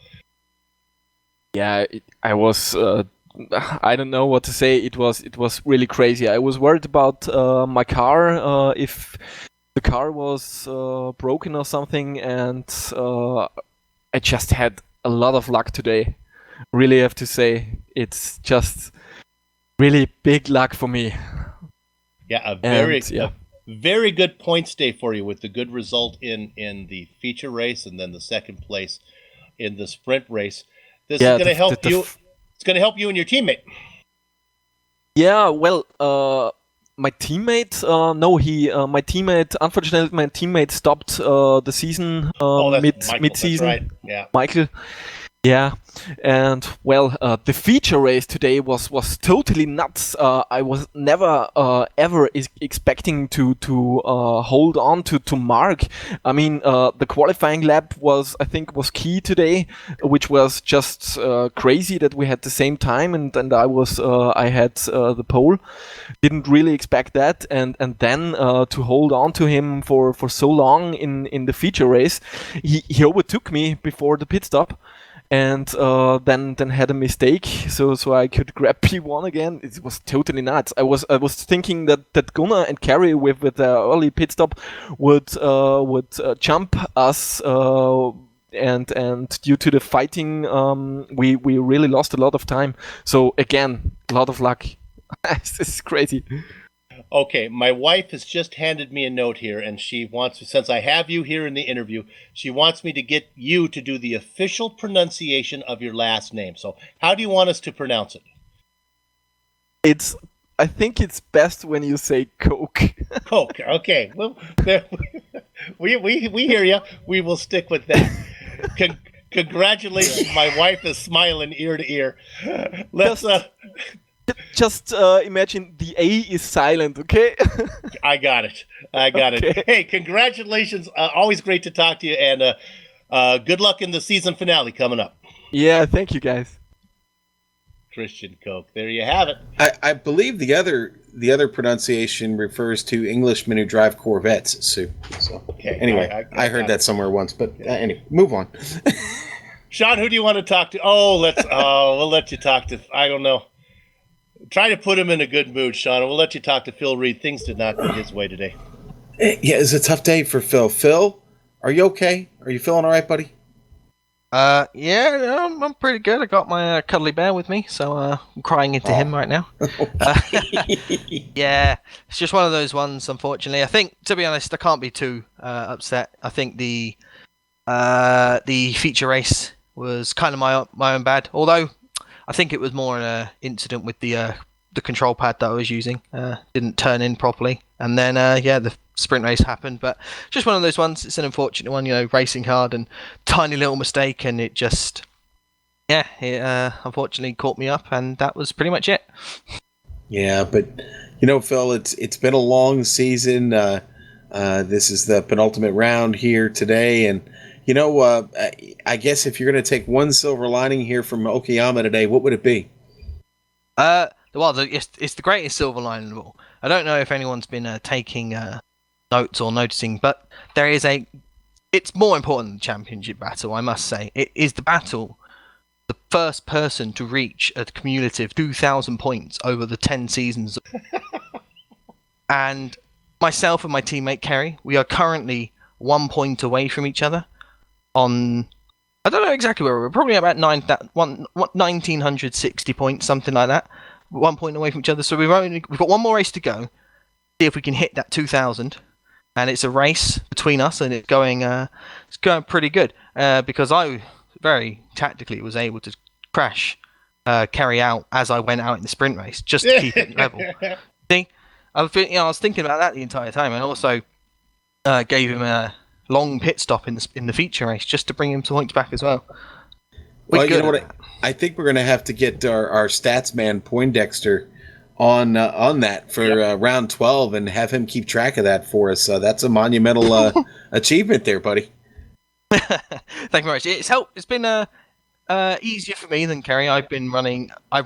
Yeah, I was. I don't know what to say. It was really crazy. I was worried about my car if the car was broken or something, and I just had a lot of luck today. Really have to say, it's just really big luck for me. Yeah, a very good points day for you with the good result in the feature race and then the second place in the sprint race. This is going to help you. It's going to help you and your teammate. Yeah, well, my teammate, unfortunately, my teammate stopped the season mid-season. Michael. That's right. Yeah. Michael. Yeah, and well, the feature race today was totally nuts. I was never ever expecting to hold on to Mark. I mean, the qualifying lap I think was key today, which was just crazy that we had the same time, and I had the pole. Didn't really expect that, and then to hold on to him for so long in the feature race, he overtook me before the pit stop. And then had a mistake, so I could grab P1 again. It was totally nuts. I was thinking that Gunnar and Carey with the early pit stop would jump us, and due to the fighting, we really lost a lot of time. So again, a lot of luck. This is crazy. Okay, my wife has just handed me a note here, and she wants, since I have you here in the interview, she wants me to get you to do the official pronunciation of your last name. So, how do you want us to pronounce it? I think it's best when you say Coke. Coke. Okay. Well, we hear you. We will stick with that. Congratulations. My wife is smiling ear to ear. Let's Just imagine the A is silent, okay? I got it. Okay. Hey, congratulations. Always great to talk to you, and good luck in the season finale coming up. Yeah, thank you, guys. Christian Koch. There you have it. I believe the other pronunciation refers to Englishmen who drive Corvettes, Sue. So okay. Anyway, I heard that somewhere once, but anyway, move on. Sean, who do you want to talk to? Oh, we'll let you talk to, I don't know. Try to put him in a good mood, Sean. We'll let you talk to Phil Reed. Things did not go his way today. Yeah, it's a tough day for Phil. Phil, are you okay? Are you feeling all right, buddy? Yeah, I'm pretty good. I got my cuddly bear with me, so I'm crying into him right now. Yeah, it's just one of those ones, unfortunately. I think, to be honest, I can't be too upset. I think the feature race was kind of my own bad, although I think it was more an incident with the control pad that I was using. Didn't turn in properly, and then the sprint race happened. But just one of those ones. It's an unfortunate one, racing hard and tiny little mistake, and it just it unfortunately caught me up, and that was pretty much it. Yeah, but Phil, it's been a long season. This is the penultimate round here today, and I guess if you're going to take one silver lining here from Okayama today, what would it be? It's the greatest silver lining of all. I don't know if anyone's been taking notes or noticing, but it's more important than the championship battle, I must say. It is the battle, the first person to reach a cumulative 2,000 points over the 10 seasons. And myself and my teammate Kerry, we are currently 1 point away from each other. I don't know exactly where we're probably about 1,960 points, something like that. 1 point away from each other. So we've got one more race to go. See if we can hit that 2,000. And it's a race between us, and it's going pretty good. Because I very tactically was able to crash Kerry out as I went out in the sprint race, just to keep it level. See, I was thinking about that the entire time, and also gave him a long pit stop in the feature race just to bring him some points back as well. Well, you know what? I think we're going to have to get our stats man Poindexter on that for round 12 and have him keep track of that for us. That's a monumental achievement there, buddy. Thank you very much. It's been easier for me than Kerry. I've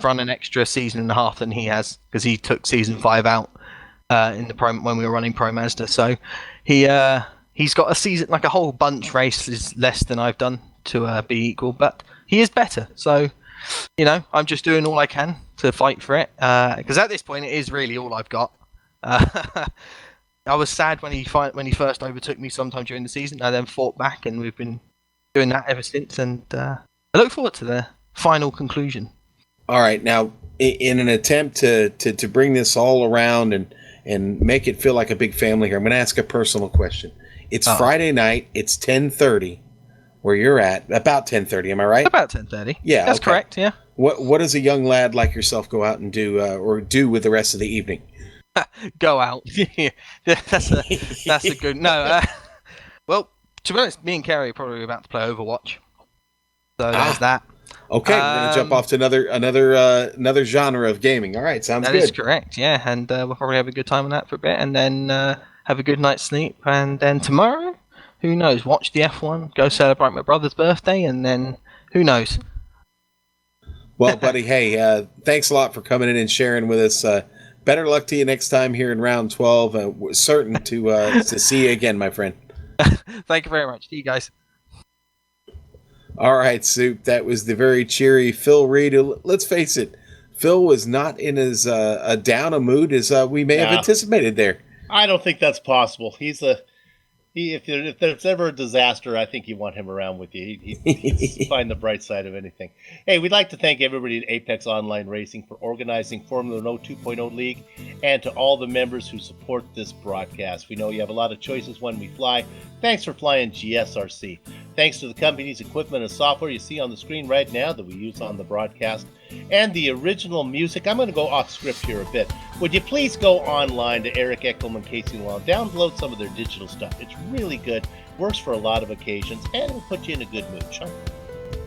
run an extra season and a half than he has, because he took season 5 out in the pro when we were running Pro Mazda. So he's got a season, like a whole bunch races less than I've done to be equal, but he is better. So, I'm just doing all I can to fight for it, because at this point it is really all I've got. I was sad when he first overtook me sometime during the season. I then fought back, and we've been doing that ever since, and I look forward to the final conclusion. All right, now in an attempt to bring this all around and make it feel like a big family here, I'm going to ask a personal question. It's Friday night. It's 10:30 where you're at. About 10:30, am I right? About 10:30. Yeah, that's correct. Yeah. What does a young lad like yourself go out and do, or do with the rest of the evening? Go out. That's a good. No. Well, to be honest, me and Kerry are probably about to play Overwatch. So there's that. Okay, we're gonna jump off to another genre of gaming. All right, sounds good. That is correct, yeah, and we'll probably have a good time on that for a bit, and then have a good night's sleep, and then tomorrow, who knows? Watch the F1, go celebrate my brother's birthday, and then who knows? Well, buddy, hey, thanks a lot for coming in and sharing with us. Better luck to you next time here in round 12. We're certain to see you again, my friend. Thank you very much. See you guys. All right, Soup. That was the very cheery Phil Reed. Let's face it, Phil was not in as down a mood as we may have anticipated there. I don't think that's possible. If there's ever a disaster, I think you want him around with you. He'd find the bright side of anything. Hey, we'd like to thank everybody at Apex Online Racing for organizing Formula Renault 2.0 League, and to all the members who support this broadcast. We know you have a lot of choices when we fly. Thanks for flying GSRC. Thanks to the company's equipment and software you see on the screen right now that we use on the broadcast, and the original music. I'm going to go off script here a bit. Would you please go online to Eric Eckelman and Casey Long, download some of their digital stuff. It's really good, works for a lot of occasions, and will put you in a good mood. Sean?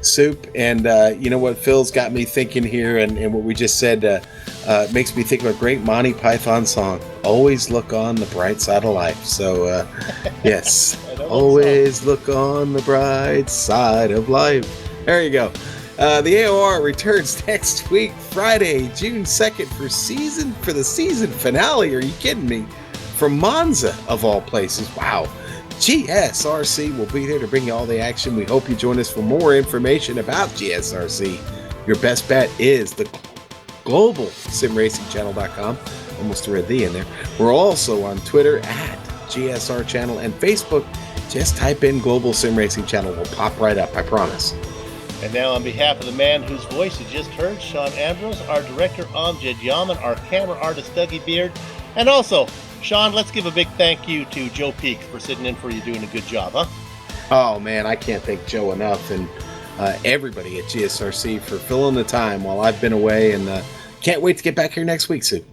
Soup, and you know what Phil's got me thinking here, and what we just said makes me think of a great Monty Python song, Always Look on the Bright Side of Life. So yes, always look on the bright side of life. There you go. The AOR returns next week, Friday, June 2nd, for the season finale. Are you kidding me? From Monza, of all places. Wow. GSRC will be there to bring you all the action. We hope you join us for more information about GSRC. Your best bet is the global simracingchannel.com. Almost read the in there. We're also on Twitter at GSR Channel and Facebook. Just type in Global Sim Racing Channel. We'll pop right up, I promise. And now, on behalf of the man whose voice you just heard, Sean Ambrose, our director, Amjad Yaman, our camera artist, Dougie Beard, and also, Sean, let's give a big thank you to Joe Peak for sitting in for you, doing a good job, huh? Oh, man, I can't thank Joe enough, and everybody at GSRC for filling the time while I've been away, and can't wait to get back here next week, Sue.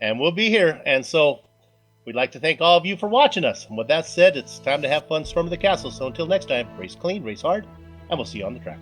And we'll be here, and so we'd like to thank all of you for watching us. And with that said, it's time to have fun storming the castle, so until next time, race clean, race hard, and we'll see you on the track.